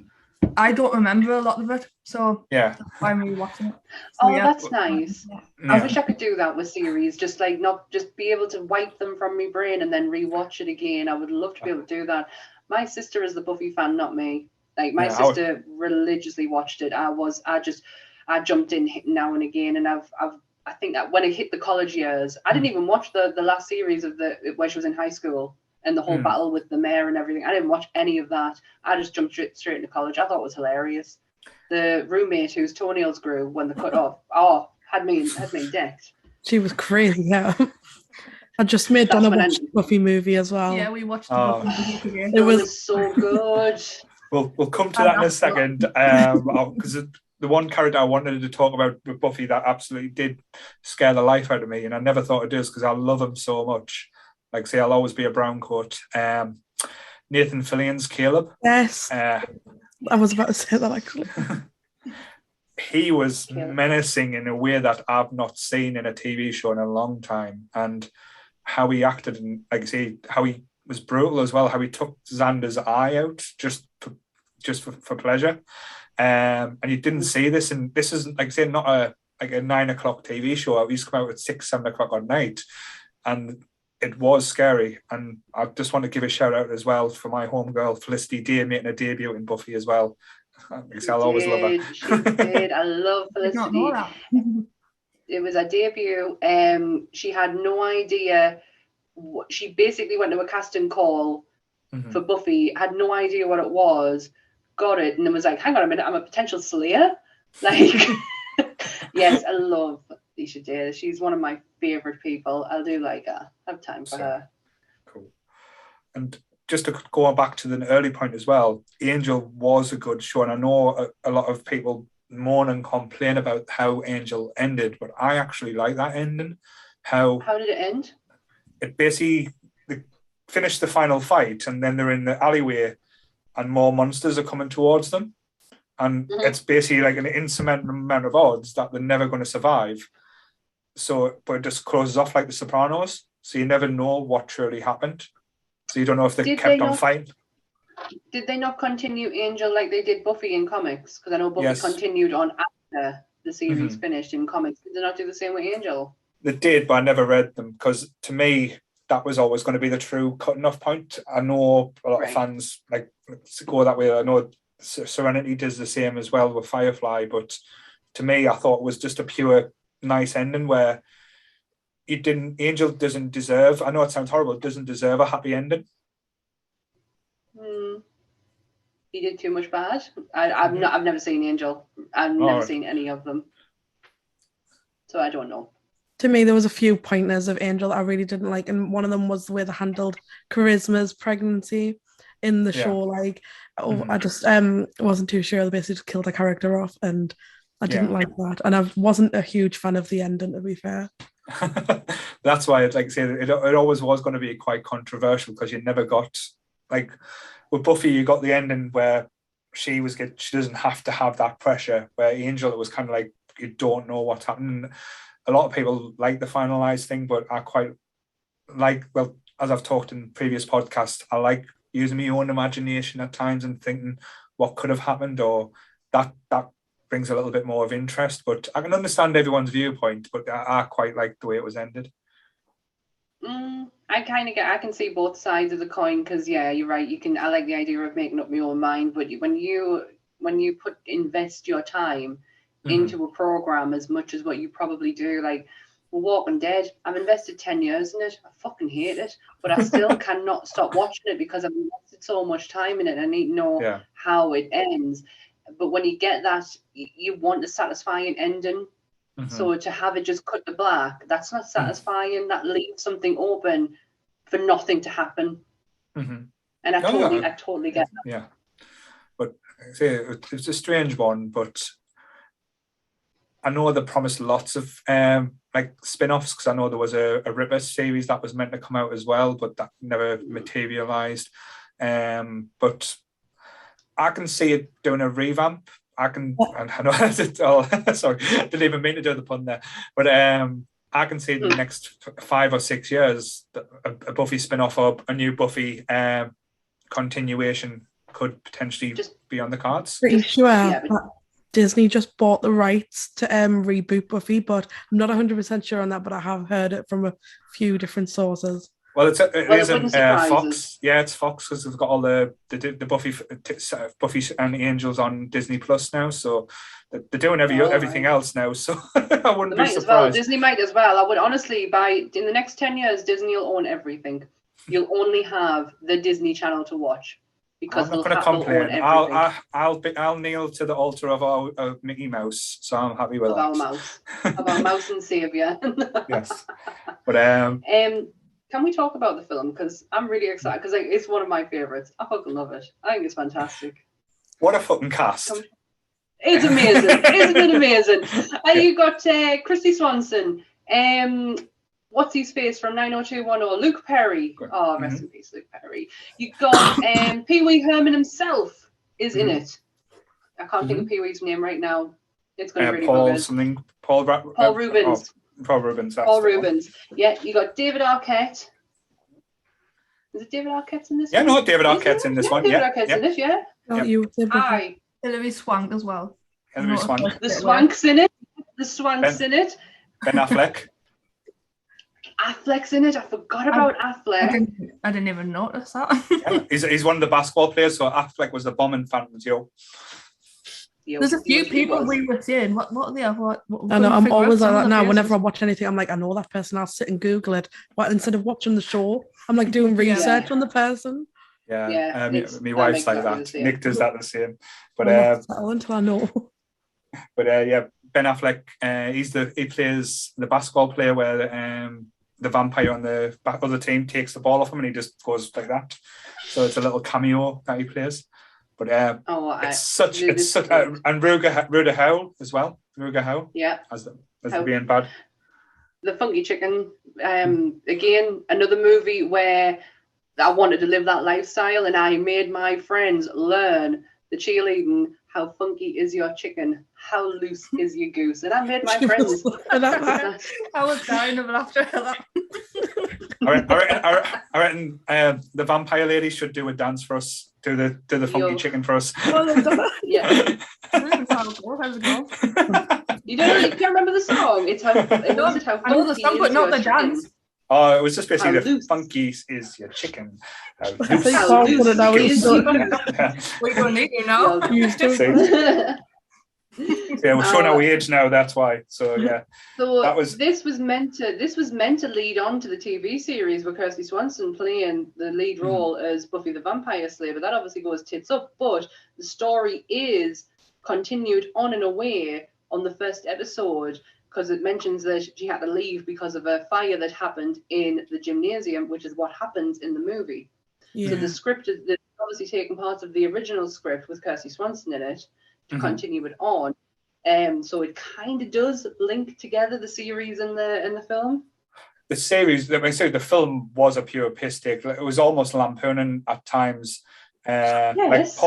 S3: I don't remember a lot of it, so
S1: yeah,
S3: that's why I'm rewatching it.
S1: So, that's nice. Yeah. I wish I could do that with series, just not just be able to wipe them from my brain and then rewatch it again. I would love to be able to do that. My sister is the Buffy fan, not me. Like my sister religiously watched it. I jumped in now and again, and I think that when it hit the college years, I didn't even watch the last series of where she was in high school and the whole battle with the mayor and everything. I didn't watch any of that. I just jumped straight into college. I thought it was hilarious. The roommate whose toenails grew when they cut off, had me decked.
S4: She was crazy. Yeah. I just made Donna watch the Buffy movie as well.
S3: Yeah, we watched the Buffy movie again.
S1: It was so good.
S2: We'll come to that in a second, because the one character I wanted to talk about with Buffy that absolutely did scare the life out of me, and I never thought it does because I love him so much. Like, say, I'll always be a brown coat. Nathan Fillion's Caleb.
S4: Yes. I was about to say that actually.
S2: He was menacing in a way that I've not seen in a TV show in a long time, and how he acted, and like I say, how he was brutal as well. How he took Xander's eye out just for pleasure, and you didn't see this. And this is, like I say, not a 9 o'clock TV show. It used to come out at 6, 7 o'clock at night, and it was scary. And I just want to give a shout out as well for my homegirl Felicity Day making a debut in Buffy as well. I'll always love her.
S1: She did. I love Felicity. It was her debut. She had no idea. She basically went to a casting call for Buffy, had no idea what it was, got it, and then was like, hang on a minute, I'm a potential Slayer? Like, yes, I love Alicia Day. She's one of my favourite people. I'll do like her. I have time for her.
S2: Cool. And just to go on back to the early point as well, Angel was a good show, and I know a lot of people moan and complain about how Angel ended, but I actually like that ending. How
S1: did it end?
S2: It basically they finished the final fight, and then they're in the alleyway, and more monsters are coming towards them, and it's basically like an insurmountable amount of odds that they're never going to survive. So, but it just closes off like The Sopranos, so you never know what truly happened. So you don't know if they kept on fighting.
S1: Did they not continue Angel like they did Buffy in comics? Because I know Buffy continued on after the series finished in comics. Did they not do the same with Angel?
S2: They did, but I never read them because to me that was always going to be the true cutting off point. I know a lot of fans like to go that way. I know Serenity does the same as well with Firefly, but to me I thought it was just a pure nice ending where Angel doesn't deserve, I know it sounds horrible, doesn't deserve a happy ending.
S1: He did too much bad. I've never seen Angel. I've never seen any of them. So I don't know.
S4: To me, there was a few pointers of Angel I really didn't like, and one of them was the way they handled Charisma's pregnancy in the show. Like, I just wasn't too sure. They basically just killed a character off, and I didn't like that. And I wasn't a huge fan of the ending, to be fair.
S2: That's why I'd like to say that it always was going to be quite controversial because you never got, like, with Buffy, you got the ending where she doesn't have to have that pressure, where Angel, it was kind of like you don't know what's happening. A lot of people like the finalized thing, but I quite like, well, as I've talked in previous podcasts, I like using my own imagination at times and thinking what could have happened, or that brings a little bit more of interest. But I can understand everyone's viewpoint, but I quite like the way it was ended.
S1: I can see both sides of the coin because you're right. I like the idea of making up my own mind, but when you invest your time into a program as much as what you probably do, like Walking Dead, I've invested 10 years in it. I fucking hate it, but I still cannot stop watching it because I've invested so much time in it. I need to know how it ends. But when you get that, you want a satisfying ending. So to have it just cut to black, that's not satisfying. That leaves something open for nothing to happen. And I totally get that.
S2: Yeah, but it's a strange one, but I know they promised lots of like spin-offs, because I know there was a Ripper series that was meant to come out as well, but that never materialized. But I can see it doing a revamp. And I know sorry, didn't even mean to do the pun there, but I can see the next 5 or 6 years a Buffy spin-off or a new Buffy continuation could potentially be on the cards.
S4: Pretty sure Disney just bought the rights to reboot Buffy, but I'm not 100% sure on that, but I have heard it from a few different sources.
S2: Well, it isn't Fox. Yeah, it's Fox, because they've got all the Buffy and the Angels on Disney Plus now, so they're doing everything else now. So I wouldn't be surprised.
S1: Disney might as well. I would honestly in the next 10 years, Disney will own everything. You'll only have the Disney Channel to watch. Because
S2: I'm not going to complain. I'll kneel to the altar of Mickey Mouse, so I'm happy with that.
S1: Of our mouse and saviour.
S2: Yes, but
S1: can we talk about the film? Because I'm really excited, because it's one of my favourites. I fucking love it. I think it's fantastic.
S2: What a fucking cast.
S1: It's amazing. It's been amazing. You got Christy Swanson. What's his face from 90210? Luke Perry. Oh, rest in peace, Luke Perry. You got Pee Wee Herman himself is in it. I can't think of Pee Wee's name right now. It's going to really
S2: Paul
S1: bug
S2: something.
S1: Paul Rubens.
S2: Paul Rubens.
S1: Paul Rubens. Yeah, you got David Arquette. Is it David Arquette in this one?
S2: Yeah, no, David Arquette's in this one.
S1: David Arquette's in it, yeah.
S3: Hi. Hilary Swank as well.
S2: Hilary Swank.
S1: The Swank's in it. The Swank's in it.
S2: Ben Affleck.
S1: Affleck's in it. I forgot about Affleck.
S3: I didn't even notice that.
S2: He's one of the basketball players, so Affleck was the bomb in Phantom Joe.
S3: There's a few
S1: He
S3: people
S1: was.
S3: we were saying. What are they? What
S4: I know, I'm always like that now.
S3: Faces.
S4: Whenever I watch anything, I'm like, I know that person. I'll sit and Google it. But instead of watching the show, I'm like doing research on the person.
S2: Yeah,
S1: it's-
S2: my
S1: I'm
S2: wife's like
S1: exactly the
S2: that.
S1: same.
S2: Nick does that the same. But
S4: I'm not settle until I know.
S2: yeah, Ben Affleck, he plays the basketball player where the vampire on the other team takes the ball off him and he just goes like that. So it's a little cameo that he plays. But it's such and Ruger Howell as well. Ruger Howell, as the being bad.
S1: The Funky Chicken, again, another movie where I wanted to live that lifestyle, and I made my friends learn the cheerleading. How funky is your chicken? How loose is your goose? And I made my friends.
S3: I was dying of laughter at that.
S2: I reckon the vampire lady should do a dance for us. Do the funky chicken for us.
S1: Yeah.
S3: How's it going?
S1: You can't remember the song. It's how.
S3: I know the song, but not the dance.
S2: Oh, it was just basically the
S1: loose.
S2: funky is your chicken.
S4: I think Paul put it out.
S3: We don't need you now.
S2: Yeah, we're showing our age now. That's why. So yeah.
S1: So this was meant to lead on to the TV series with Kirsty Swanson playing the lead role as Buffy the Vampire Slayer. But that obviously goes tits up. But the story is continued on and away on the first episode, because it mentions that she had to leave because of a fire that happened in the gymnasium, which is what happens in the movie. So the script is obviously taking parts of the original script with Kirsty Swanson in it to continue it on. So it kind of does link together the series and the film.
S2: The series, let me say, the film was a pure piss take. It was almost lampooning at times.
S1: Yes.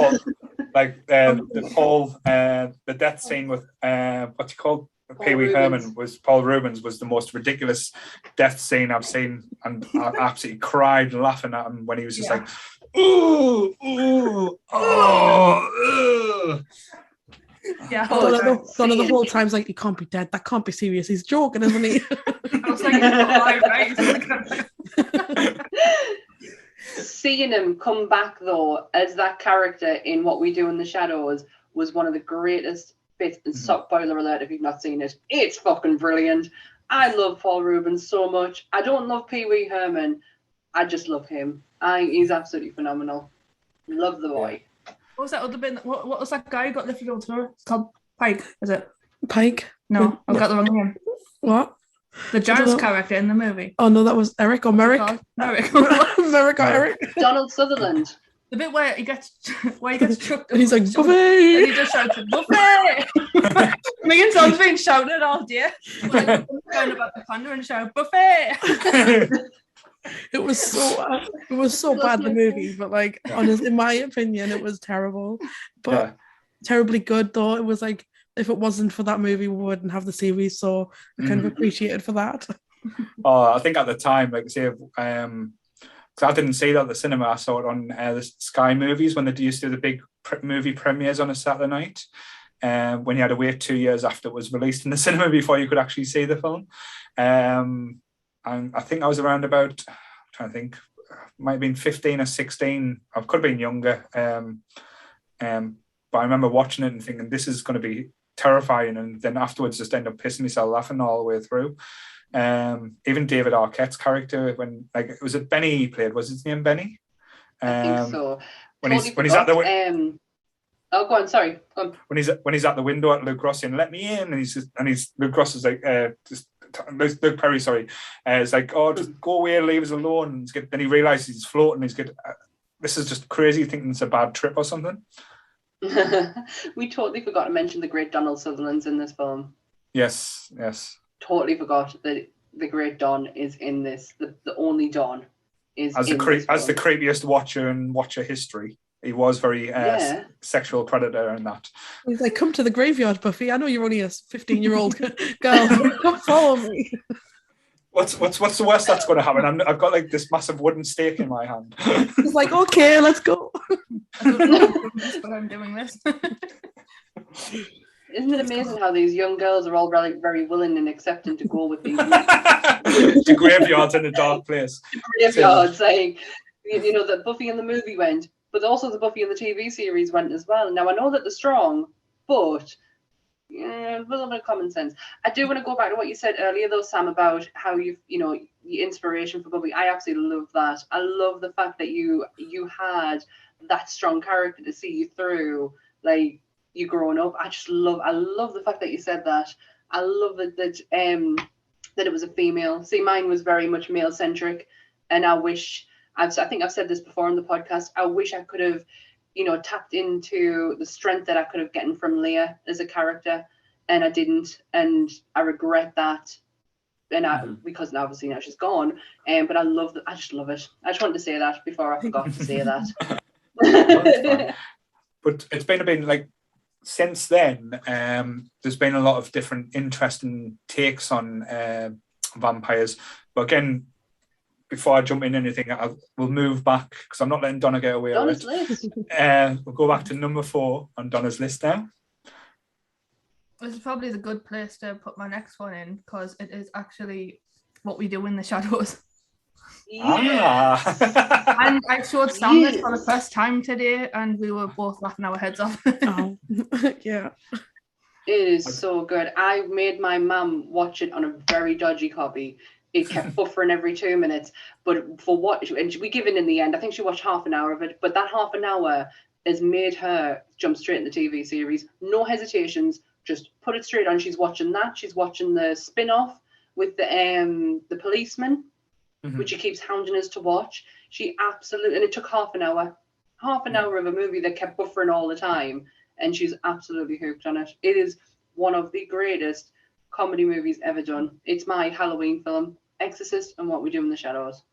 S2: Like the death scene with what's he called? Pee Wee Herman Paul Rubens was the most ridiculous death scene I've seen, and I absolutely cried laughing at him when he was just like, ooh, ooh, oh,
S3: yeah.
S4: One of the whole time's like, he can't be dead. That can't be serious. He's joking, isn't he?
S3: I was like, right?
S1: Seeing him come back though as that character in What We Do in the Shadows was one of the greatest bits. And spoiler alert if you've not seen it, it's fucking brilliant. I love Paul Rubens so much. I don't love Pee Wee Herman. I just love him. He's absolutely phenomenal. Love the boy.
S3: What was that other bit? What was that guy who got lifted onto the floor? It's called Pike, is it?
S4: Pike?
S3: No, I've got the wrong name.
S4: What?
S3: The jazz character in the movie.
S4: Oh no, that was Eric or Merrick.
S3: Merrick.
S4: Merrick or Eric.
S1: Donald Sutherland.
S3: The bit where he gets chucked.
S4: And he's like, Buffy!
S3: And he just shouts, Buffy! Me and Tom's been shouting all day. Like, going about the corner and shout, Buffy!
S4: It was so bad, the movie, but like, honestly, in my opinion, it was terrible. But terribly good though. It was like, if it wasn't for that movie, we wouldn't have the series, so I kind of appreciate it for that.
S2: I think at the time, like say, because I didn't see that at the cinema, I saw it on the Sky Movies when they used to do the big movie premieres on a Saturday night. When you had to wait 2 years after it was released in the cinema before you could actually see the film. And I think I was around about, I'm trying to think, might have been 15 or 16. I could have been younger. But I remember watching it and thinking, this is going to be terrifying. And then afterwards just end up pissing myself laughing all the way through. Even David Arquette's character, when was it Benny he played? Was his name Benny?
S1: I think so.
S2: When he's at the
S1: oh, go on. Sorry. Go on.
S2: When he's at the window at Luke Ross saying, "Let me in," and he's Luke Ross is like, Luke Perry, sorry, it's like, "Oh, just go away, leave us alone." Then he realizes he's floating. He's good. This is just crazy, thinking it's a bad trip or something.
S1: We totally forgot to mention the great Donald Sutherland's in this film.
S2: Yes.
S1: Totally forgot that the great Don is in this. The only Don is
S2: as the creepiest watcher in Watcher history. He was very sexual predator and that.
S4: He's like, "Come to the graveyard, Buffy. I know you're only a 15-year-old girl. Come follow me."
S2: What's the worst that's going to happen? I've got like this massive wooden stake in my hand.
S4: He's like, "Okay, let's go."
S3: I don't know but I'm doing this.
S1: Isn't it amazing how these young girls are all very, very willing and accepting to go with these
S2: the graveyards in a dark place.
S1: Graveyard saying, that Buffy in the movie went, but also the Buffy in the TV series went as well. Now I know that they're strong, but yeah, a little bit of common sense. I do want to go back to what you said earlier, though, Sam, about how the inspiration for Buffy. I absolutely love that. I love the fact that you had that strong character to see you through, like you growing up. I love the fact that you said that. I love that it was a female. See, mine was very much male centric, and I think I've said this before on the podcast. I wish I could have tapped into the strength that I could have gotten from Leah as a character, and I didn't, and I regret that. And because obviously now she's gone, but I just love it. I just wanted to say that before I forgot to say that.
S2: But it's been like since then. There's been a lot of different interesting takes on vampires. But again, before I jump in anything, we'll move back because I'm not letting Donna get away with it. We'll go back to number 4 on Donna's list now.
S3: This is probably the good place to put my next one in because it is actually What We Do in the Shadows.
S1: Yeah.
S3: And I showed Sam this for the first time today, and we were both laughing our heads off.
S4: Oh, yeah.
S1: It is so good. I made my mum watch it on a very dodgy copy. It kept buffering every 2 minutes, but for what, and we give in the end. I think she watched half an hour of it, but that half an hour has made her jump straight in the TV series. No hesitations, just put it straight on. She's watching that. She's watching the spin-off with the policeman, which she keeps hounding us to watch. She absolutely, and it took half an hour of a movie that kept buffering all the time, and she's absolutely hooked on it. It is one of the greatest comedy movies ever done. It's my Halloween film, Exorcist and What We Do in the Shadows.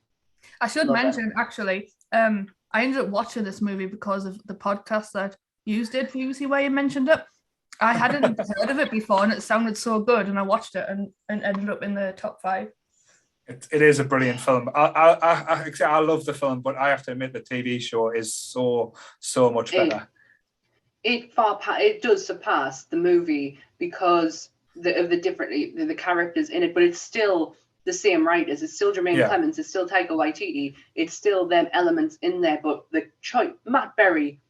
S3: I should mention, actually, I ended up watching this movie because of the podcast that you did previously where you mentioned it. I hadn't heard of it before, and it sounded so good, and I watched it and ended up in the top 5.
S2: It is a brilliant film. I love the film, but I have to admit the TV show is so much better.
S1: It does surpass the movie because of the characters in it, but it's still the same writers. It's still Jermaine Clements. It's still Taika Waititi. It's still them elements in there. But Matt Berry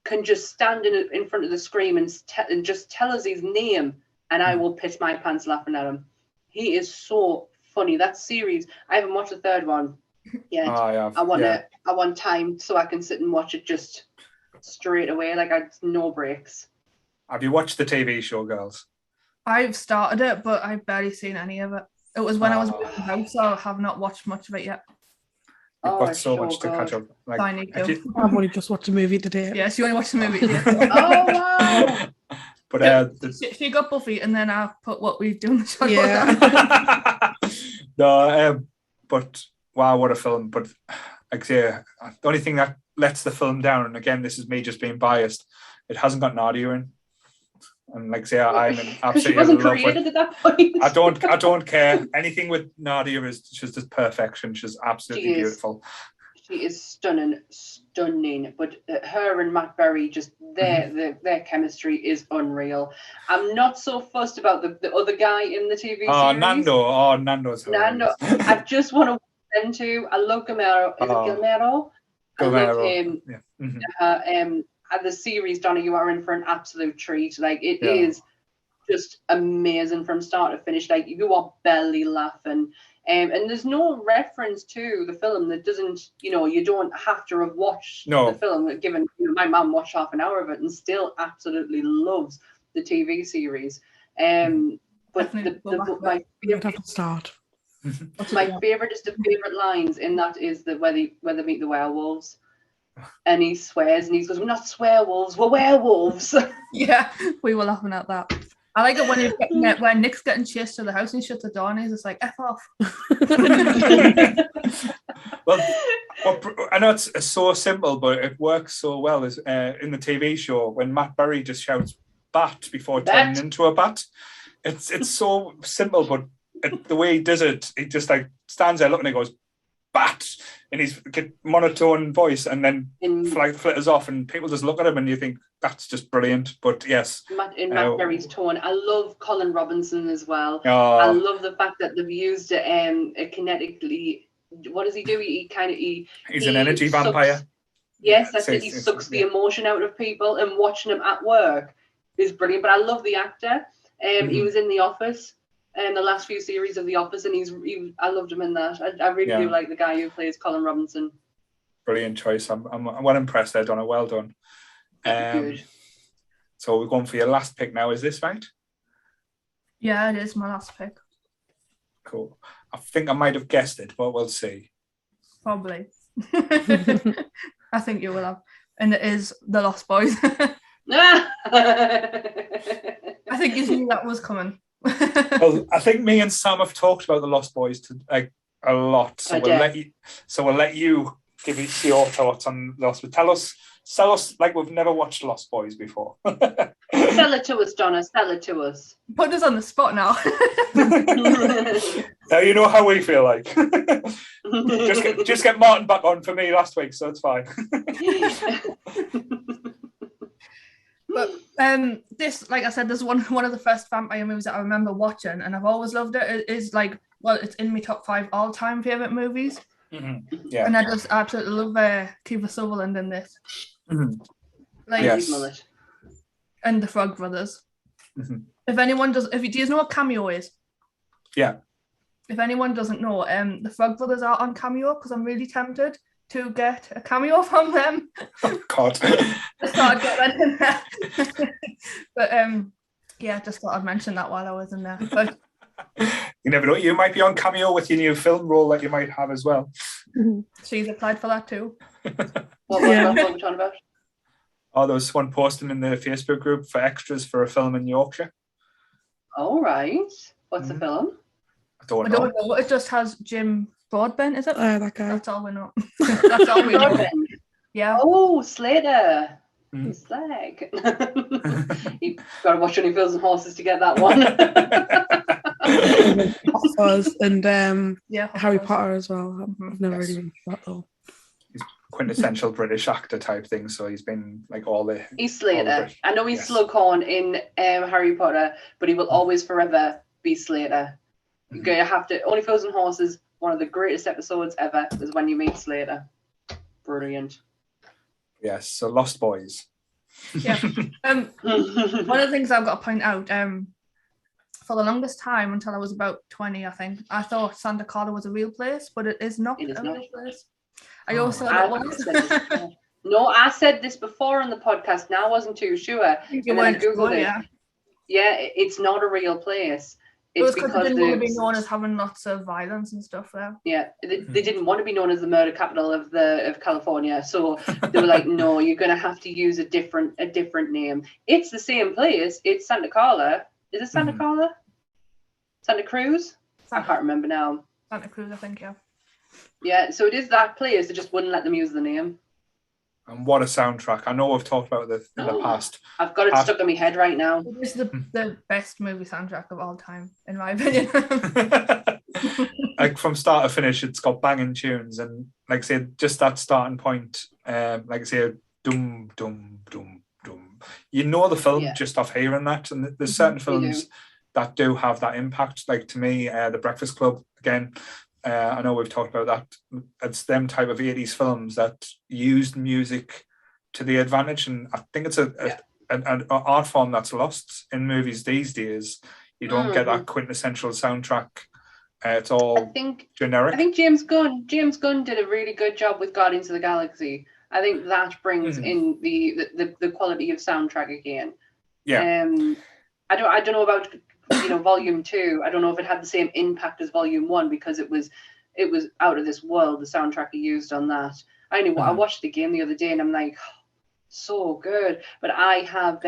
S1: can just stand in front of the screen and just tell us his name, and I will piss my pants laughing at him. He is so funny. That series, I haven't watched the 3rd one yet. I want time so I can sit and watch it just straight away. Like no breaks.
S2: Have you watched the TV show, girls?
S3: I've started it, but I've barely seen any of it. It was when I was moving house, so I have not watched much of it yet.
S2: You've got so much to catch up. Like,
S3: I need to.
S4: I've only just watched a movie today.
S3: Yes, you only watched the movie today.
S1: Oh, wow.
S2: But
S3: she got Buffy, and then I put What We Do in the Shadows.
S4: Yeah.
S2: No, but wow, what a film. But like, yeah, the only thing that lets the film down, and again, this is me just being biased, it hasn't got Nadia in. And like say, I'm absolutely
S1: she wasn't created at that point.
S2: I don't care. Anything with Nadia is just perfection. She's absolutely beautiful.
S1: She is stunning. But her and Matt Berry, just their chemistry is unreal. I'm not so fussed about the other guy in the TV series.
S2: Nando's hilarious.
S1: Nando. I just want to watch them too. I love Guillermo. Is it Guillermo? I love him.
S2: Yeah.
S1: The series, Donna, you are in for an absolute treat. Like it is just amazing from start to finish. Like you are belly laughing. And there's no reference to the film that doesn't, you don't have to have watched the film. Given my mum watched half an hour of it and still absolutely loves the TV series. But my favorite
S4: start.
S1: My favorite lines in that is where they meet the werewolves. And he swears and he goes, "We're not swearwolves, we're werewolves."
S3: Yeah, we were laughing at that. I like it when Nick's getting chased to the house and he shuts the door and he's just like, F off.
S2: Well, I know it's so simple, but it works so well as in the TV show when Matt Berry just shouts "bat" before turning into a bat. It's so simple, but the way he does it, he just like stands there looking and he goes "bat" in his monotone voice, and then flitters off, and people just look at him, and you think that's just brilliant. But yes,
S1: Matt Berry's tone. I love Colin Robinson as well. I love the fact that they've used it kinetically. What does he do? He's
S2: an energy vampire.
S1: Yes, that's it. He sucks the emotion out of people, and watching him at work, is brilliant. But I love the actor. He was in The Office, and the last few series of The Office, and I loved him in that. I really do like the guy who plays Colin Robinson.
S2: Brilliant choice. I'm well impressed there, Donna. Well done.
S1: Good.
S2: So we're going for your last pick now. Is this right?
S3: Yeah, it is my last pick.
S2: Cool. I think I might have guessed it, but we'll see.
S3: Probably. I think you will have. And it is The Lost Boys. I think you knew that was coming.
S2: Well, I think me and Sam have talked about The Lost Boys a lot. So we'll let you give us your thoughts on Lost Boys. Tell us like we've never watched Lost Boys before.
S1: Sell it to us, Donna. Sell it to us.
S3: Put us on the spot now.
S2: Now you know how we feel like. just get Martin back on for me last week, so it's fine.
S3: But this, like I said, this is one of the first vampire movies that I remember watching, and I've always loved it. It is it's in my top 5 all-time favorite movies.
S2: Mm-hmm. Yeah,
S3: and I just absolutely love Kiefer Sutherland in this.
S2: Mm-hmm.
S1: Yes.
S3: And the Frog Brothers.
S2: Mm-hmm.
S3: Do you know what Cameo is?
S2: Yeah.
S3: If anyone doesn't know, the Frog Brothers are on Cameo because I'm really tempted to get a cameo from them.
S2: Oh God.
S3: Just thought I'd get that in there. But just thought I'd mention that while I was in there. But
S2: you never know. You might be on Cameo with your new film role that you might have as well.
S3: She's applied for that too.
S1: What are we talking about?
S2: Oh, there was one posting in the Facebook group for extras for a film in Yorkshire.
S1: All right. What's the film?
S2: I don't know.
S3: It just has Jim Broadbent, is it?
S4: That guy.
S3: That's all we know. That's all we know. Yeah.
S1: Oh, Slater. Slag. You've got to watch Only Fools and Horses to get that one.
S4: And Harry Potter as well. I've never really watched that though.
S2: He's quintessential British actor type thing, so he's been like all the.
S1: He's Slater. I know he's Slughorn in Harry Potter, but he will always forever be Slater. You have to. Only Fools and Horses. One of the greatest episodes ever is when you meet Slater. Brilliant.
S2: Yes. So Lost Boys.
S3: Yeah. One of the things I've got to point out. For the longest time, until I was about 20, I think, I thought Santa Carla was a real place, but it is not real place. I also thought it was.
S1: No, I said this before on the podcast. Now I wasn't too sure. And then I Googled it. Yeah, it's not a real place.
S3: It was because they didn't want to be known as having lots of violence and stuff there.
S1: Yeah, they didn't want to be known as the murder capital of California, so they were like, "No, you're going to have to use a different name." It's the same place. It's Santa Carla. Is it Santa Carla? Santa Cruz? I can't remember now.
S3: Santa Cruz, I think, yeah.
S1: Yeah, so it is that place. They just wouldn't let them use the name.
S2: And what a soundtrack. I know we've talked about it in the past.
S1: I've got it stuck in my head right now.
S3: It is the best movie soundtrack of all time, in my opinion.
S2: Like from start to finish, it's got banging tunes. And like I say, just that starting point, like I say, dum, dum, dum, dum. You know the film just off hearing that. And there's certain films that do have that impact. Like to me, The Breakfast Club, again, I know we've talked about that. It's them type of 80s films that used music to the advantage, and I think it's an art form that's lost in movies these days. You don't get that quintessential soundtrack. It's all generic.
S1: I think James Gunn did a really good job with Guardians of the Galaxy. I think that brings in the quality of soundtrack again.
S2: Yeah.
S1: I don't know about Volume 2. I don't know if it had the same impact as Volume 1 because it was out of this world, the soundtrack he used on that. I watched the game the other day and I'm like, oh, so good. But I have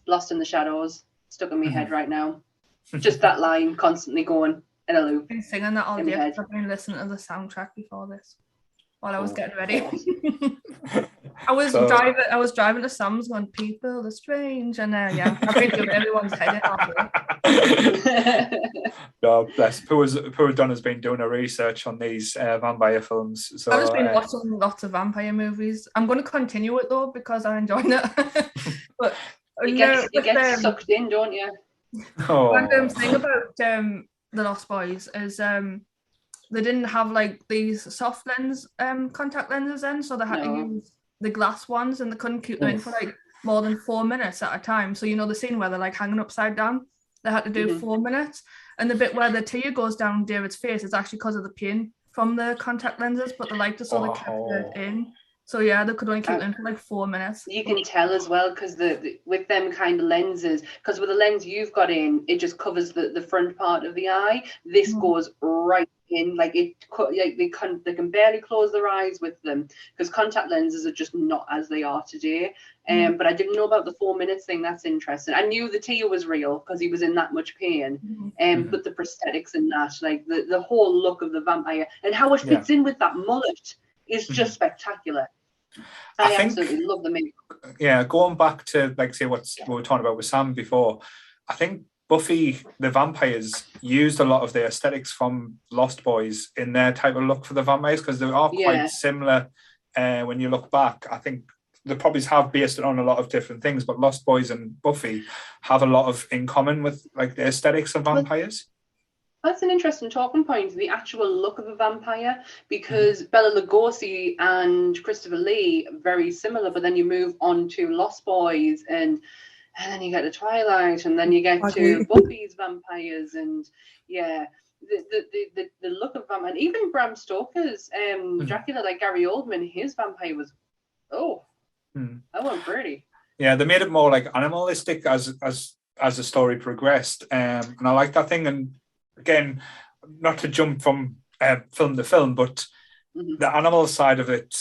S1: Lost in the Shadows stuck in my head right now. Just that line constantly going in a loop.
S3: I've been singing that all day because I've been listening to the soundtrack before this while I was getting ready. I was driving to Sam's going, people are strange, and I've been doing everyone's head in.
S2: No, bless. Poor Don has been doing a research on these vampire films. So
S3: I've just been watching lots of vampire movies. I'm going to continue it though because I enjoy it. But
S1: you get sucked in, don't you?
S3: Random thing about The Lost Boys is they didn't have like these soft lens contact lenses in, so they had to use the glass ones, and they couldn't keep them in for like more than 4 minutes at a time. So, you know, the scene where they're like hanging upside down, they had to do 4 minutes. And the bit where the tear goes down David's face is actually because of the pain from the contact lenses, but the light just sort of kept it in. So yeah, they could only keep it in for like 4 minutes.
S1: You can tell as well because with them kind of lenses, because with the lens you've got in, it just covers the front part of the eye. This goes right in, like they can barely close their eyes with them because contact lenses are just not as they are today. But I didn't know about the 4 minutes thing. That's interesting. I knew the tear was real because he was in that much pain. But the prosthetics and that, like the whole look of the vampire and how it fits in with that mullet is just spectacular. I absolutely love the makeup.
S2: Yeah, going back to like say what we were talking about with Sam before, I think Buffy the Vampires used a lot of the aesthetics from Lost Boys in their type of look for the vampires because they are quite similar. When you look back, I think they probably have based it on a lot of different things, but Lost Boys and Buffy have a lot of in common with like the aesthetics of vampires.
S1: That's an interesting talking point, the actual look of a vampire, because Bela Lugosi and Christopher Lee are very similar, but then you move on to Lost Boys and then you get to Twilight and then you get to Buffy's vampires and the look of vampire. Even Bram Stoker's Dracula, like Gary Oldman, his vampire was that wasn't pretty. Yeah,
S2: they made it more like animalistic as the story progressed, and I like that thing. And again, not to jump from film to film, but the animal side of it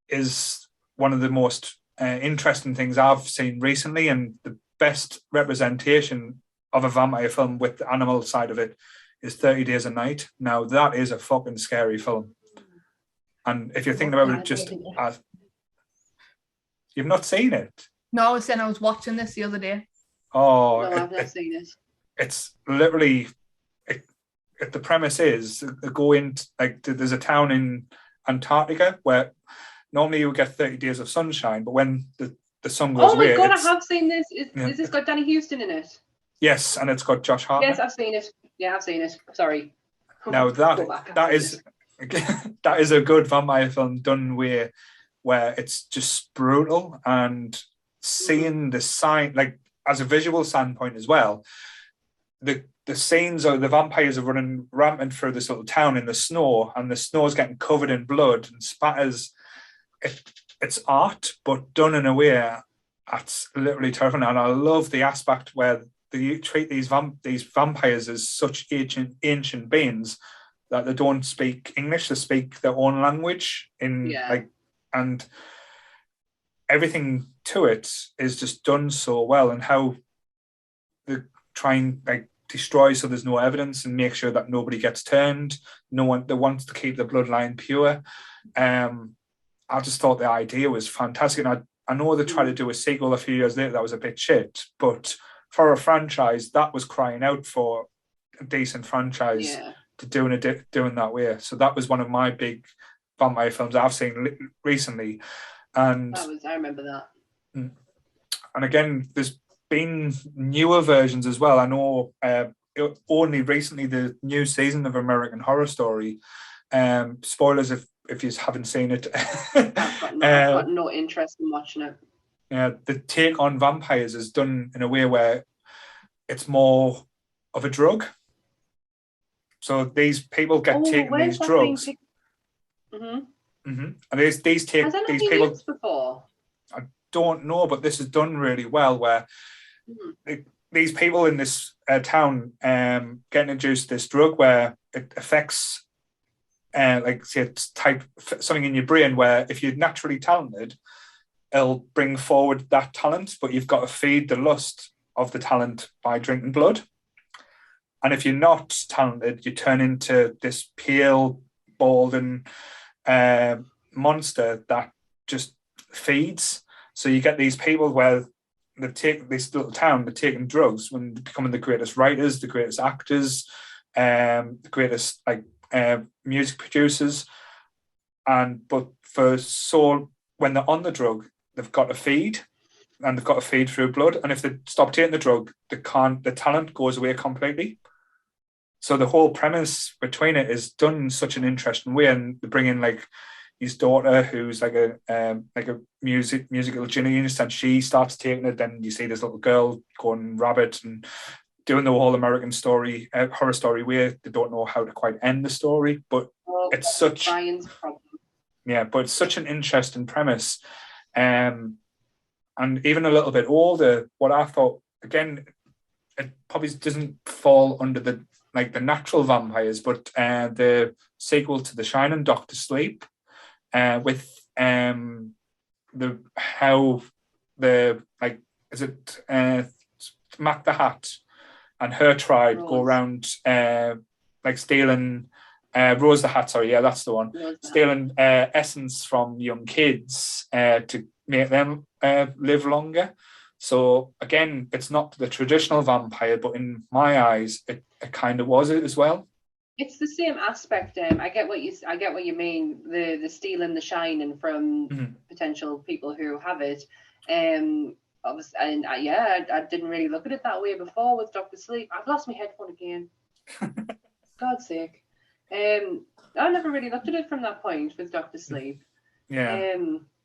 S2: is one of the most interesting things I've seen recently, and the best representation of a vampire film with the animal side of it is 30 Days a Night. Now, that is a fucking scary film. And if you're thinking about it just as... You've not seen it?
S3: No, I was saying I was watching this the other day.
S1: Oh, no, I've not seen it.
S2: It's literally... the premise is there's a town in Antarctica where normally you would get 30 days of sunshine, but when the sun goes away...
S1: Oh my God, I have seen this. Is this got Danny Houston in it?
S2: Yes, and it's got Josh Hartnett.
S1: Yes, I've seen it. Yeah, I've seen it. Sorry.
S2: Now that is a good vampire film done where it's just brutal, and seeing the sign, like as a visual standpoint as well, the scenes of the vampires are running rampant through this little town in the snow, and the snow is getting covered in blood and spatters. It's art, but done in a way that's literally terrifying. And I love the aspect where they treat these vampires as such ancient beings that they don't speak English; they speak their own language. And everything to it is just done so well, and how they try and destroy so there's no evidence and make sure that nobody gets turned. No one that wants to keep the bloodline pure. I just thought the idea was fantastic. And I know they tried to do a sequel a few years later that was a bit shit, but for a franchise that was crying out for a decent franchise to doing that way. So that was one of my big vampire films I've seen recently. And
S1: I remember that.
S2: And again, there's been newer versions as well. I know only recently the new season of American Horror Story. Spoilers if you haven't seen it.
S1: I've got no interest in watching it.
S2: The take on vampires is done in a way where it's more of a drug. So these people get taking these drugs. And these people
S1: before?
S2: I don't know, but this is done really well where these people in this town get introduced this drug where it affects say it's type something in your brain where if you're naturally talented, it'll bring forward that talent, but you've got to feed the lust of the talent by drinking blood. And if you're not talented, you turn into this pale, bald and monster that just feeds. So you get these people where they take this little town, they're taking drugs when they're becoming the greatest writers, the greatest actors, the greatest music producers. But when they're on the drug, they've got to feed, and they've got to feed through blood. And if they stop taking the drug, the talent goes away completely. So the whole premise between it is done in such an interesting way, and they bring in his daughter, who's like a musical genius, and she starts taking it. Then you see this little girl going rabbit and doing the whole American story, horror story, where they don't know how to quite end the story, but it's such
S1: Brian's problem.
S2: Yeah, but it's such an interesting premise, and even a little bit older. What I thought, again, it probably doesn't fall under the natural vampires, but the sequel to The Shining, Doctor Sleep, with Mac the Hat and her tribe go around stealing Rose the Hat, sorry, yeah, that's the one. Stealing essence from young kids to make them live longer. So again, it's not the traditional vampire, but in my eyes, it kind of was it as well.
S1: It's the same aspect. I get what you mean. The stealing the shining from potential people who have it. I didn't really look at it that way before with Doctor Sleep. I've lost my headphone again. God's sake. I never really looked at it from that point with Doctor Sleep.
S2: Yeah.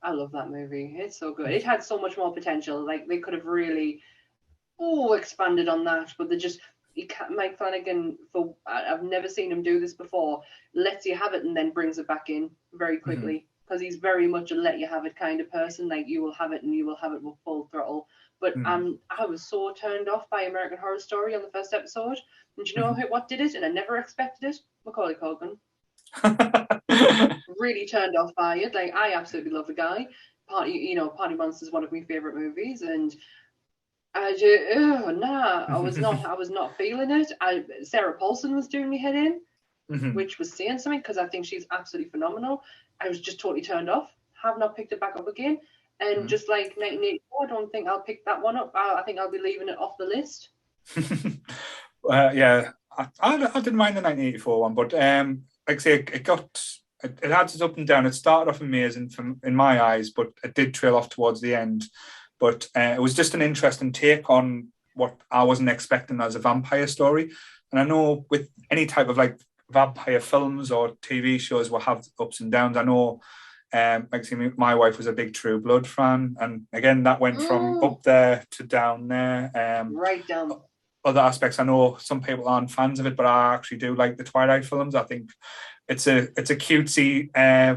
S1: I love that movie. It's so good. It had so much more potential. Like they could have really expanded on that, but Mike Flanagan, I've never seen him do this before, lets you have it and then brings it back in very quickly, because he's very much a let you have it kind of person. Like you will have it and you will have it with full throttle. But I was so turned off by American Horror Story on the first episode. And do you know what did it? And I never expected it. Macaulay Culkin. Really turned off by it. Like I absolutely love the guy. Party Monster is one of my favorite movies, and I was not feeling it. Sarah Paulson was doing me head in, which was saying something, because I think she's absolutely phenomenal. I was just totally turned off. Have not picked it back up again, and just like 1984, I don't think I'll pick that one up. I think I'll be leaving it off the list.
S2: Yeah, I didn't mind the 1984 one, but like I say, it had its up and down. It started off amazing in my eyes, but it did trail off towards the end. But it was just an interesting take on what I wasn't expecting as a vampire story. And I know with any type of like vampire films or TV shows will have ups and downs. I know, like I say, my wife was a big True Blood fan, and again that went from up there to down there.
S1: Right down.
S2: Other aspects, I know some people aren't fans of it, but I actually do like the Twilight films. I think it's a cutesy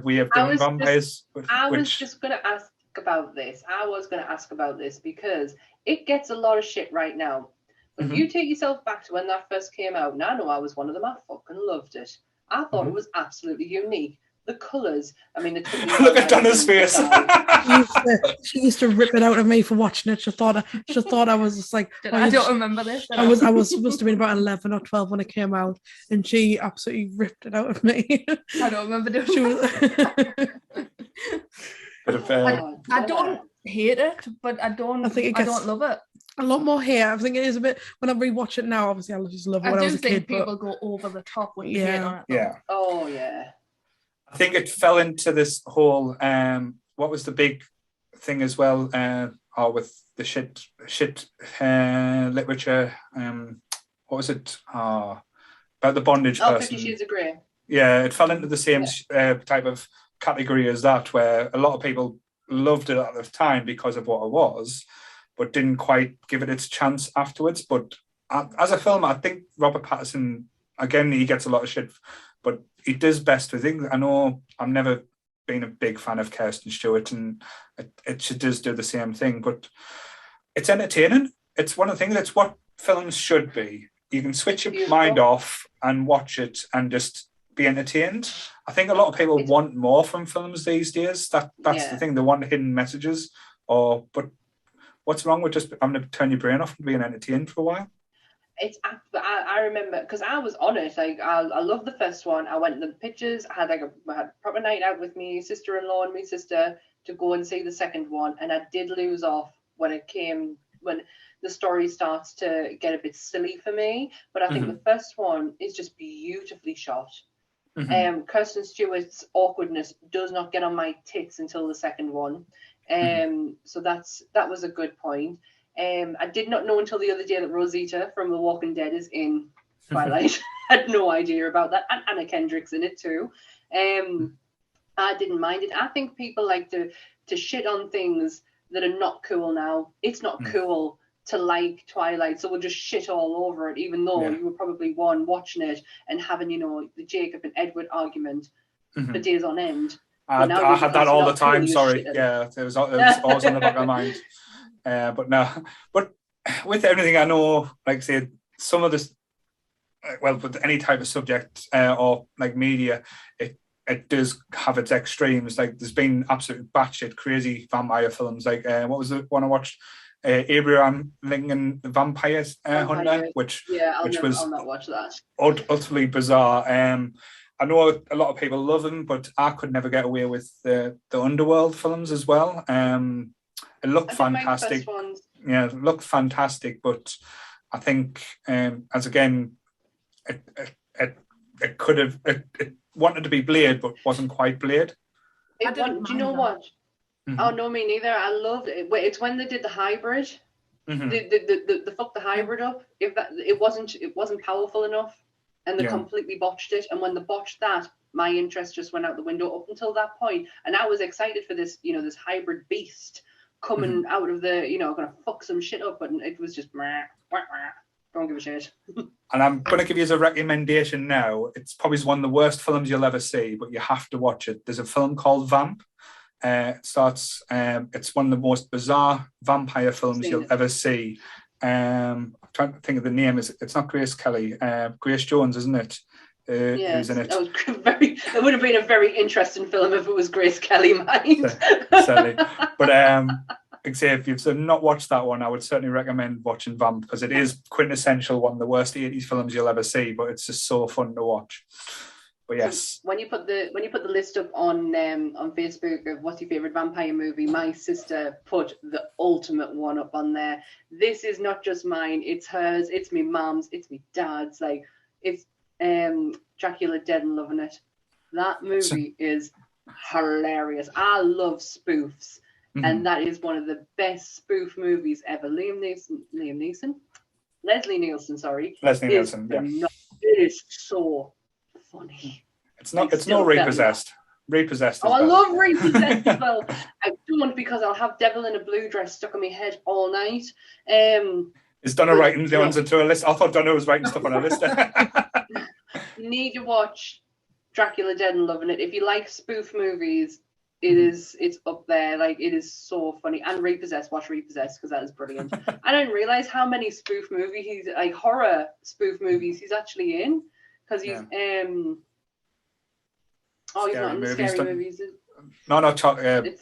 S2: way of doing vampires.
S1: I was just going to ask about this. Because it gets a lot of shit right now. But if you take yourself back to when that first came out, and I know I was one of them, I fucking loved it. I thought it was absolutely unique. The colours, I mean,
S2: look at Donna's face.
S4: She used to rip it out of me for watching it. She thought I was just like,
S3: I don't remember this.
S4: I was supposed to be about 11 or 12 when it came out, and she absolutely ripped it out of me.
S3: I don't remember doing
S4: she was.
S3: I don't hate it, but I don't love it.
S4: A lot more here. I think it is a bit. When I rewatch it now, obviously I just love it when I was a kid.
S3: I do think people go over the top with hate on it.
S2: Yeah.
S1: Oh yeah.
S2: I think it fell into this whole. What was the big thing as well? With the shit literature. What was it? About the bondage person.
S1: 50 Shades of Grey.
S2: Yeah, it fell into the same type of category as that, where a lot of people loved it at the time because of what it was, but didn't quite give it its chance afterwards. But as a film, I think Robert Pattinson, again, he gets a lot of shit, but he does best with things. I know I've never been a big fan of Kirsten Stewart, and she does do the same thing, but it's entertaining. It's one of the things, that's what films should be. You can switch your mind off and watch it and just be entertained. I think a lot of people want more from films these days. That's the thing. They want hidden messages. But what's wrong with just having to turn your brain off and being entertained for a while?
S1: I remember, because I was on it. Like I loved the first one. I went to the pictures. I had a proper night out with me sister-in-law and my sister to go and see the second one, and I did lose off when the story starts to get a bit silly for me. But I think the first one is just beautifully shot. Kirsten Stewart's awkwardness does not get on my tits until the second one. So that was a good point. I did not know until the other day that Rosita from The Walking Dead is in Twilight. I had no idea about that. And Anna Kendrick's in it too. I didn't mind it. I think people like to shit on things that are not cool now. It's not cool to like Twilight, so we'll just shit all over it, even though you were probably one watching it and having, you know, the Jacob and Edward argument for days on end.
S2: I had that all the time. Sorry, yeah, it was always on the back of my mind. But no, but with everything, I know, like I said, some of this, well, with any type of subject or like media, it does have its extremes. Like there's been absolute batshit crazy vampire films. Like what was the one I watched? Abraham Lincoln Vampires Hunter, which
S1: I'll not watch that.
S2: Utterly bizarre. I know a lot of people love them, but I could never get away with the Underworld films as well. It looked fantastic. Yeah, it looked fantastic, but I think as again, it could have it wanted to be Blade, but wasn't quite Blade.
S1: Do you know what? Oh no, me neither. I loved it. It's when they did the hybrid. The fuck the hybrid up. If that it wasn't powerful enough, and they completely botched it. And when they botched that, my interest just went out the window up until that point. And I was excited for this, you know, this hybrid beast coming out of the, you know, gonna fuck some shit up. But it was just don't give a shit.
S2: And I'm going to give you a recommendation now. It's probably one of the worst films you'll ever see, but you have to watch it. There's a film called Vamp. It's one of the most bizarre vampire films you'll ever see. I'm trying to think of the name. It's not Grace Kelly. Grace Jones, isn't it? Who's in it?
S1: It would have been a very interesting film if it was Grace Kelly, mind.
S2: Silly. But if you've not watched that one, I would certainly recommend watching Vamp, because it is quintessential one of the worst 80s films you'll ever see, but it's just so fun to watch. But yes,
S1: when you put the list up on Facebook of what's your favorite vampire movie, my sister put the ultimate one up on there. This is not just mine; it's hers, it's me mom's, it's me dad's. Like it's Dracula Dead and Loving It. That movie is hilarious. I love spoofs. And that is one of the best spoof movies ever. Leslie Nielsen, sorry.
S2: Leslie Nielsen, yeah.
S1: It is so funny.
S2: It's no Repossessed. Repossessed.
S1: I love Repossessed as well. I don't, because I'll have Devil in a Blue Dress stuck in my head all night.
S2: Is Donna writing the ones into a list? I thought Donna was writing stuff on a list.
S1: You need to watch Dracula Dead and Loving It. If you like spoof movies, it's up there. Like, it is so funny. And Repossessed, watch Repossessed, because that is brilliant. I didn't realize how many spoof movies he's like horror spoof movies he's actually in, because he's he's not in the scary movies.
S2: No,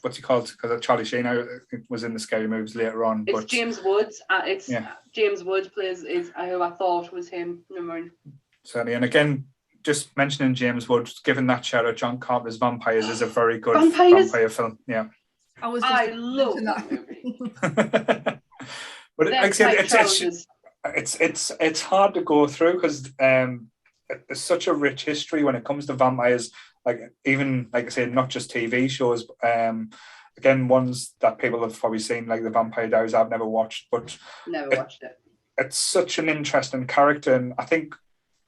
S2: what's he called? Because Charlie Sheen was in the scary movies later on.
S1: It's James Woods. James Woods plays who I thought was him. Never mind.
S2: Certainly, and again, just mentioning James Woods, given that shout out, John Carpenter's Vampires is a very good vampire film. Yeah,
S1: I love that movie.
S2: But like I said, it's hard to go through, because there's such a rich history when it comes to vampires. Like, even like I said, not just TV shows. Again, ones that people have probably seen, like the Vampire Diaries. I've never watched, but
S1: watched it.
S2: It's such an interesting character, and I think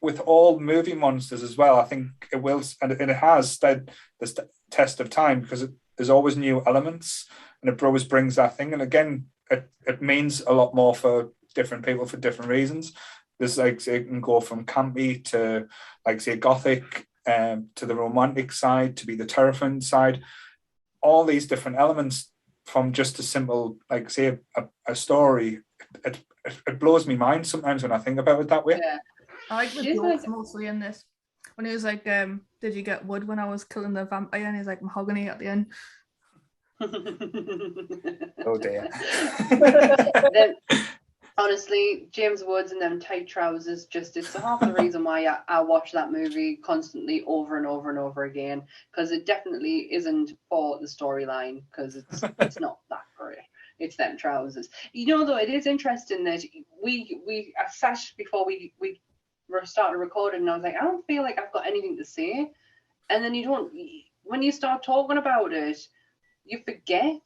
S2: with all movie monsters as well, I think it will, and it has stood the test of time, because there's always new elements, and it always brings that thing. And again, it means a lot more for different people for different reasons. There's like, it can go from campy to, like, say, gothic, to the romantic side, to be the terrifying side. All these different elements, from just a simple, like, say, a story. It blows me mind sometimes when I think about it that way.
S3: Yeah. I like the jokes mostly in this. When he was like, did you get wood when I was killing the vampire? And he's like, mahogany at the end.
S2: Oh dear.
S1: Honestly, James Woods and them tight trousers, it's half the reason why I watch that movie constantly over and over and over again, because it definitely isn't for the storyline, because it's not that great. It's them trousers. You know, though, it is interesting that I sat before we started recording, and I was like, I don't feel like I've got anything to say. And then when you start talking about it, you forget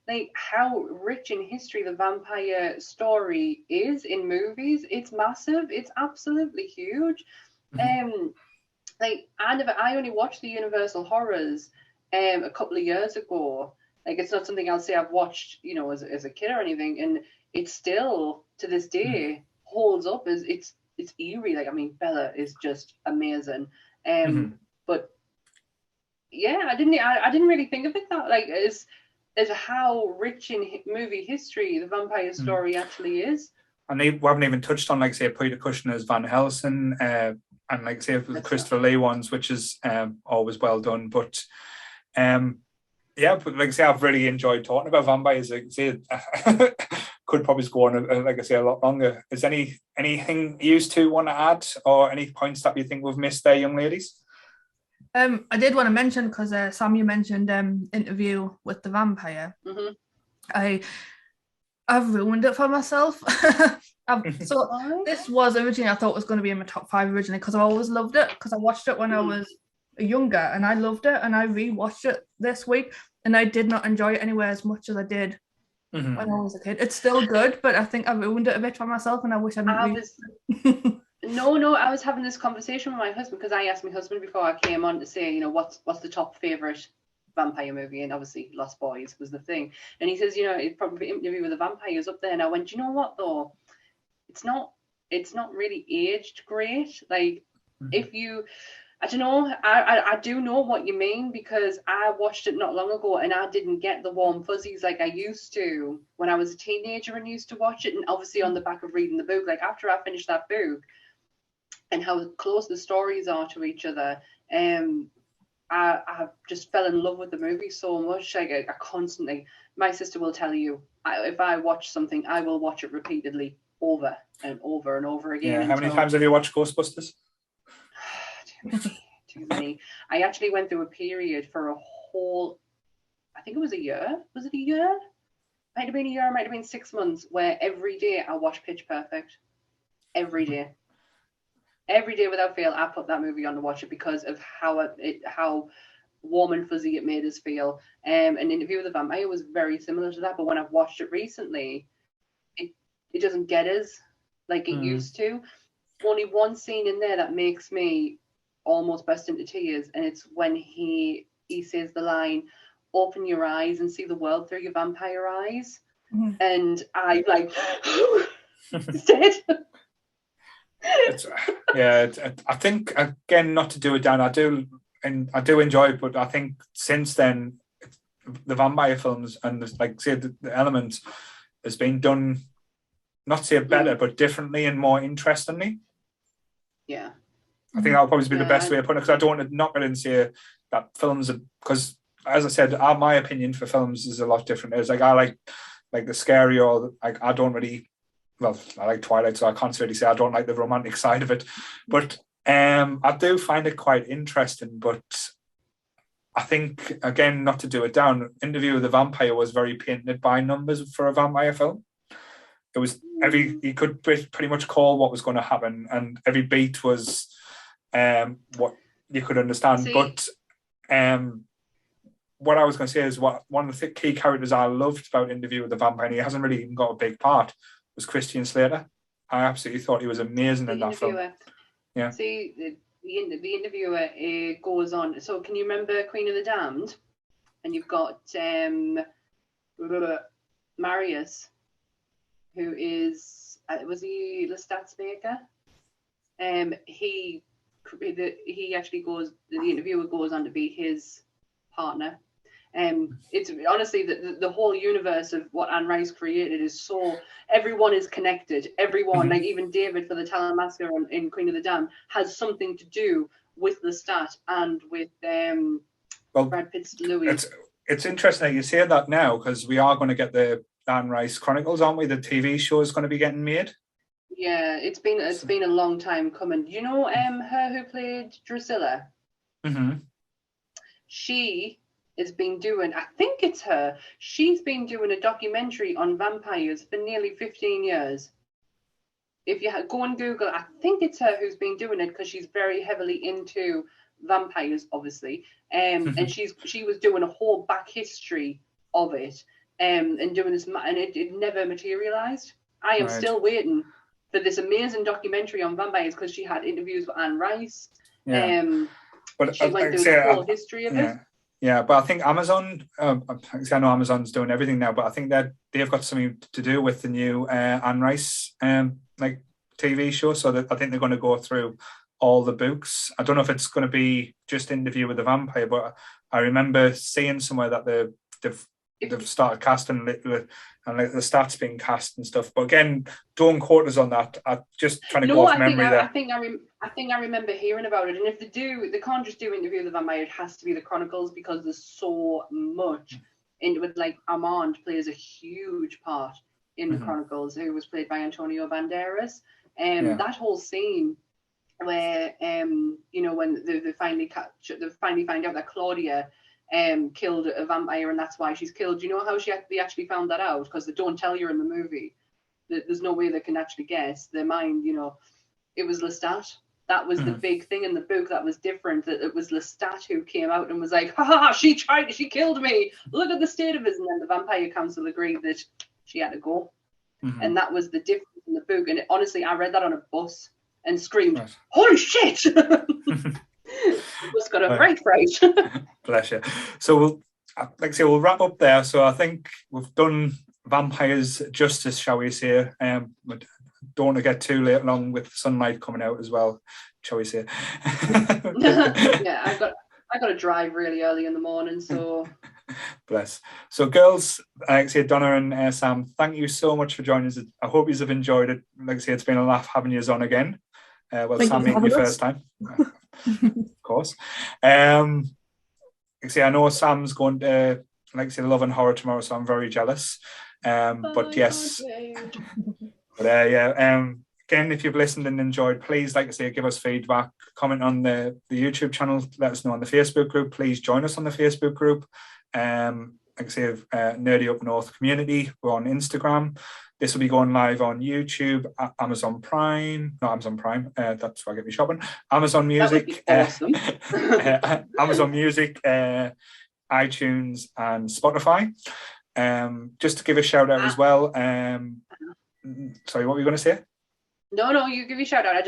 S1: like how rich in history the vampire story is in movies. It's massive. It's absolutely huge. Like I only watched the Universal horrors, a couple of years ago. Like, it's not something I'll say I've watched, you know, as a kid or anything, and it still to this day holds up. As it's eerie. Like, I mean, Bella is just amazing. But yeah, I didn't really think of it that like as how rich in movie history the vampire story actually is.
S2: And we haven't even touched on, like, say, Peter Cushing's Van Helsing, and, like, say, the Christopher Lee ones, which is always well done. But yeah, but like I say, I've really enjoyed talking about vampires. Like I say, could probably go on, like I say, a lot longer. Is anything you two want to add, or any points that you think we've missed there, young ladies?
S3: I did want to mention, because Sam, you mentioned Interview with the Vampire. I've ruined it for myself. So this was originally, I thought was going to be in my top 5 originally, because I always loved it, because I watched it when I was younger and I loved it, and I rewatched it this week and I did not enjoy it anywhere as much as I did when I was a kid. It's still good, but I think I ruined it a bit for myself, and I wish I didn't.
S1: No, I was having this conversation with my husband, because I asked my husband before I came on to say, you know, what's the top favourite vampire movie, and obviously Lost Boys was the thing, and he says, you know, it's probably Interview with the Vampires up there, and I went, you know what though, it's not really aged great. Like, if you, I don't know, I do know what you mean, because I watched it not long ago and I didn't get the warm fuzzies like I used to when I was a teenager and used to watch it, and obviously on the back of reading the book, like after I finished that book and how close the stories are to each other, I just fell in love with the movie so much. Like, I constantly, my sister will tell you, if I watch something, I will watch it repeatedly over and over and over again.
S2: Yeah, how many times have you watched Ghostbusters?
S1: Too many. I actually went through a period for a whole, I think it was a year. Was it a year? Might have been a year, might have been 6 months, where every day I watched Pitch Perfect. Every day. Every day without fail, I put that movie on to watch it, because of how warm and fuzzy it made us feel. An Interview with the Vampire was very similar to that, but when I've watched it recently, it doesn't get us like it used to. Only one scene in there that makes me almost burst into tears, and it's when he says the line, "Open your eyes and see the world through your vampire eyes." And I like, it's dead.
S2: I think, again, not to do it down, I do enjoy it, but I think since then the vampire films and like say the elements has been done, not say better, but differently and more interestingly.
S1: Yeah,
S2: I think that'll probably be the best way of putting it, because I don't want to knock it and say that films are, because as I said, my opinion for films is a lot different. It's like I like the scary, or like I don't really, well, I like Twilight, so I can't really say I don't like the romantic side of it, but I do find it quite interesting. But I think, again, not to do it down, Interview with the Vampire was very painted by numbers for a vampire film. It was you could pretty much call what was going to happen, and every beat was what you could understand. But what I was going to say is one of the key characters I loved about Interview with the Vampire, and he hasn't really even got a big part, was Christian Slater. I absolutely thought he was amazing in that film. Yeah.
S1: See, the interviewer goes on. So can you remember Queen of the Damned? And you've got Marius, who is was he Lestat's maker? He actually goes. The interviewer goes on to be his partner. It's honestly the whole universe of what Anne Rice created is so, everyone is connected. Everyone, like even David for the Talon-Massacre in Queen of the Damned, has something to do with Lestat and with Brad Pitt's Louis.
S2: It's interesting that you say that now, because we are going to get the Anne Rice Chronicles, aren't we? The TV show is going to be getting made.
S1: Yeah, it's been a long time coming. You know, her who played Drusilla. She has been doing, I think it's her, she's been doing a documentary on vampires for nearly 15 years. If you go and Google, I think it's her who's been doing it, because she's very heavily into vampires, obviously. And she was doing a whole back history of it, and doing this, and it never materialized. I am still waiting for this amazing documentary on vampires, because she had interviews with Anne Rice.
S2: But
S1: she went through the whole history of it.
S2: Yeah, but I think Amazon, I know Amazon's doing everything now, but I think that they've got something to do with the new Anne Rice like TV show. So that I think they're going to go through all the books. I don't know if it's going to be just Interview with the Vampire, but I remember seeing somewhere that they've started casting and like the stats being cast and stuff. But again, don't quote us on that. I'm just trying to go off memory there.
S1: I think I remember hearing about it. And if they can't just do Interview with the Vampire. It has to be the Chronicles because there's so much into it. Like Armand plays a huge part in the Chronicles, who was played by Antonio Banderas. That whole scene where when they finally find out that Claudia killed a vampire and that's why she's killed. Do you know how they actually found that out? Because they don't tell you in the movie. There's no way they can actually guess. Their mind, it was Lestat. That was the big thing in the book that was different. That it was Lestat who came out and was like, "Ha! She killed me. Look at the state of it." And then the Vampire Council agreed that she had to go, and that was the difference in the book. And honestly, I read that on a bus and screamed, right. "Holy shit!" It's got a right.
S2: Bless you. So we'll wrap up there. So I think we've done vampires justice, shall we say? But don't want to get too late along with sunlight coming out as well, shall we say?
S1: Yeah, I got to drive really early in the morning, so.
S2: Bless. So, girls, like I say, Donna and Sam, thank you so much for joining us. I hope you have enjoyed it. Like I say, it's been a laugh having you on again. Sam, meeting you first time. Of course. Like I say, I know Sam's going to, like I say, Love and Horror tomorrow, so I'm very jealous. But yes. But again, if you've listened and enjoyed, please, like I say, give us feedback, comment on the YouTube channel, let us know on the Facebook group. Please join us on the Facebook group. Like I say, Nerdy Up North community. We're on Instagram. This will be going live on YouTube, Amazon Prime. That's where I get me shopping. Amazon Music,
S1: awesome.
S2: Amazon Music, iTunes, and Spotify. Just to give a shout out as well. Sorry, what were you going to say?
S1: No, you give me a shout out. I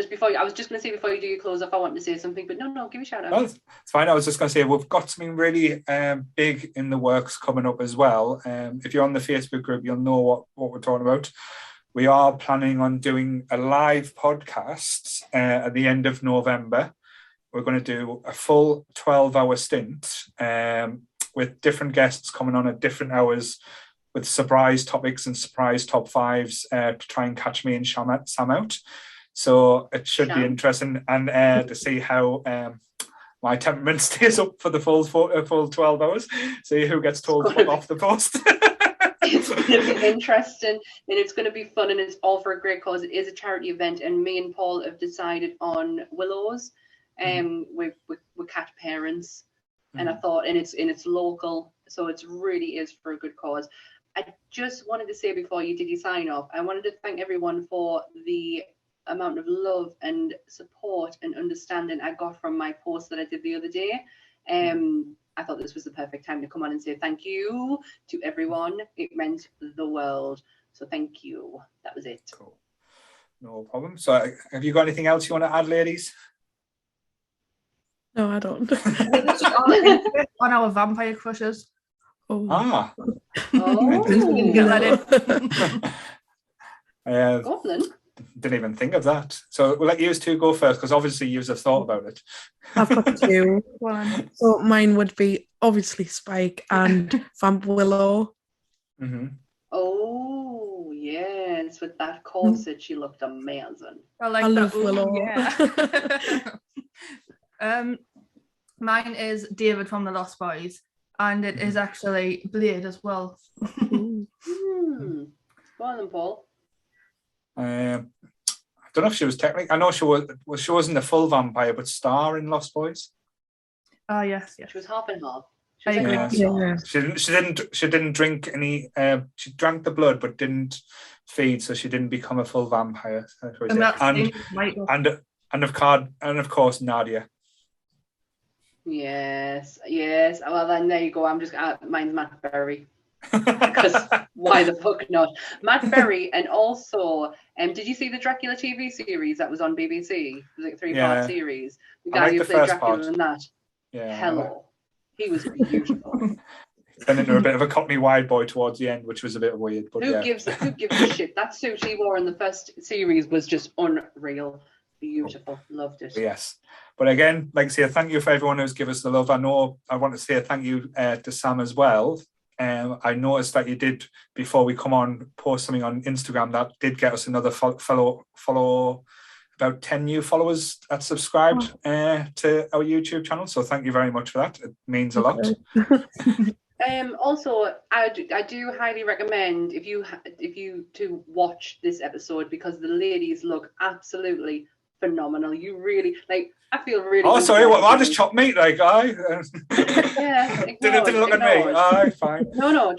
S1: was just going to say before you do your close up, I wanted to say something, but no, give me a shout out.
S2: No, it's fine. I was just going to say we've got something really big in the works coming up as well. If you're on the Facebook group, you'll know what we're talking about. We are planning on doing a live podcast at the end of November. We're going to do a full 12-hour stint with different guests coming on at different hours, with surprise topics and surprise top fives to try and catch me and Sam out. So it should be interesting and to see how my temperament stays up for the full 12 hours. See who gets told to put off the post.
S1: It's going to be interesting and it's going to be fun and it's all for a great cause. It is a charity event and me and Paul have decided on Willows with cat parents. And I thought, and it's local, so it really is for a good cause. I just wanted to say before you did your sign off, I wanted to thank everyone for the amount of love and support and understanding I got from my post that I did the other day. I thought this was the perfect time to come on and say thank you to everyone. It meant the world. So thank you. That was it.
S2: Cool. No problem. So have you got anything else you want to add, ladies?
S4: No, I don't.
S3: On our vampire crushes.
S2: Oh.
S1: Goblin.
S2: Didn't even think of that. So we'll let you two go first because obviously you have thought about it.
S4: I've got two. So mine would be obviously Spike and Vamp Willow.
S1: Oh yes, with that corset, she looked amazing.
S3: I
S4: love Willow.
S3: Yeah. Mine is David from the Lost Boys, and it is actually Blade as well.
S1: Well then, Paul.
S2: I don't know if she was technically. I know she wasn't a full vampire, but Star in Lost Boys.
S3: Oh yes.
S1: She was half and half.
S2: She didn't drink any. She drank the blood, but didn't feed, so she didn't become a full vampire. And of course Nadia.
S1: Yes. Well, then there you go. I'm just mine's Matt Berry. Because why the fuck not? Matt Berry, and also, did you see the Dracula TV series that was on BBC? It was like a 3-part series. The guy who played Dracula in that.
S2: Yeah.
S1: Hello. He was beautiful.
S2: Turned into a bit of a Cockney wide boy towards the end, which was a bit weird. But
S1: who gives a shit? That suit he wore in the first series was just unreal. Beautiful. Loved it.
S2: Yes. But again, like I say, thank you for everyone who's given us the love. I know I want to say thank you to Sam as well. I noticed that you did, before we come on, post something on Instagram that did get us another follow, about 10 new followers that subscribed to our YouTube channel. So thank you very much for that. It means a lot.
S1: Also, I do highly recommend if you to watch this episode, because the ladies look absolutely phenomenal. You really I feel really.
S2: Oh, sorry, what? I just chopped meat, like I.
S1: Yeah,
S2: didn't look at me. Aye, fine.
S1: No,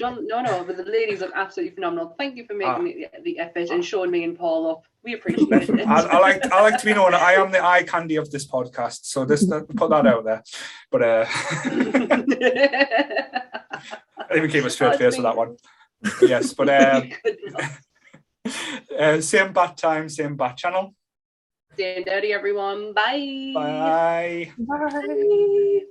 S1: but the ladies look absolutely phenomenal. Thank you for making the effort and showing me and Paul up. We appreciate it.
S2: I like to be known. I am the eye candy of this podcast, so put that out there. But I even keep a straight face with that one. Yes, but same bat time, same bat channel.
S1: Stay dirty, everyone. Bye.
S2: Bye.
S3: Bye.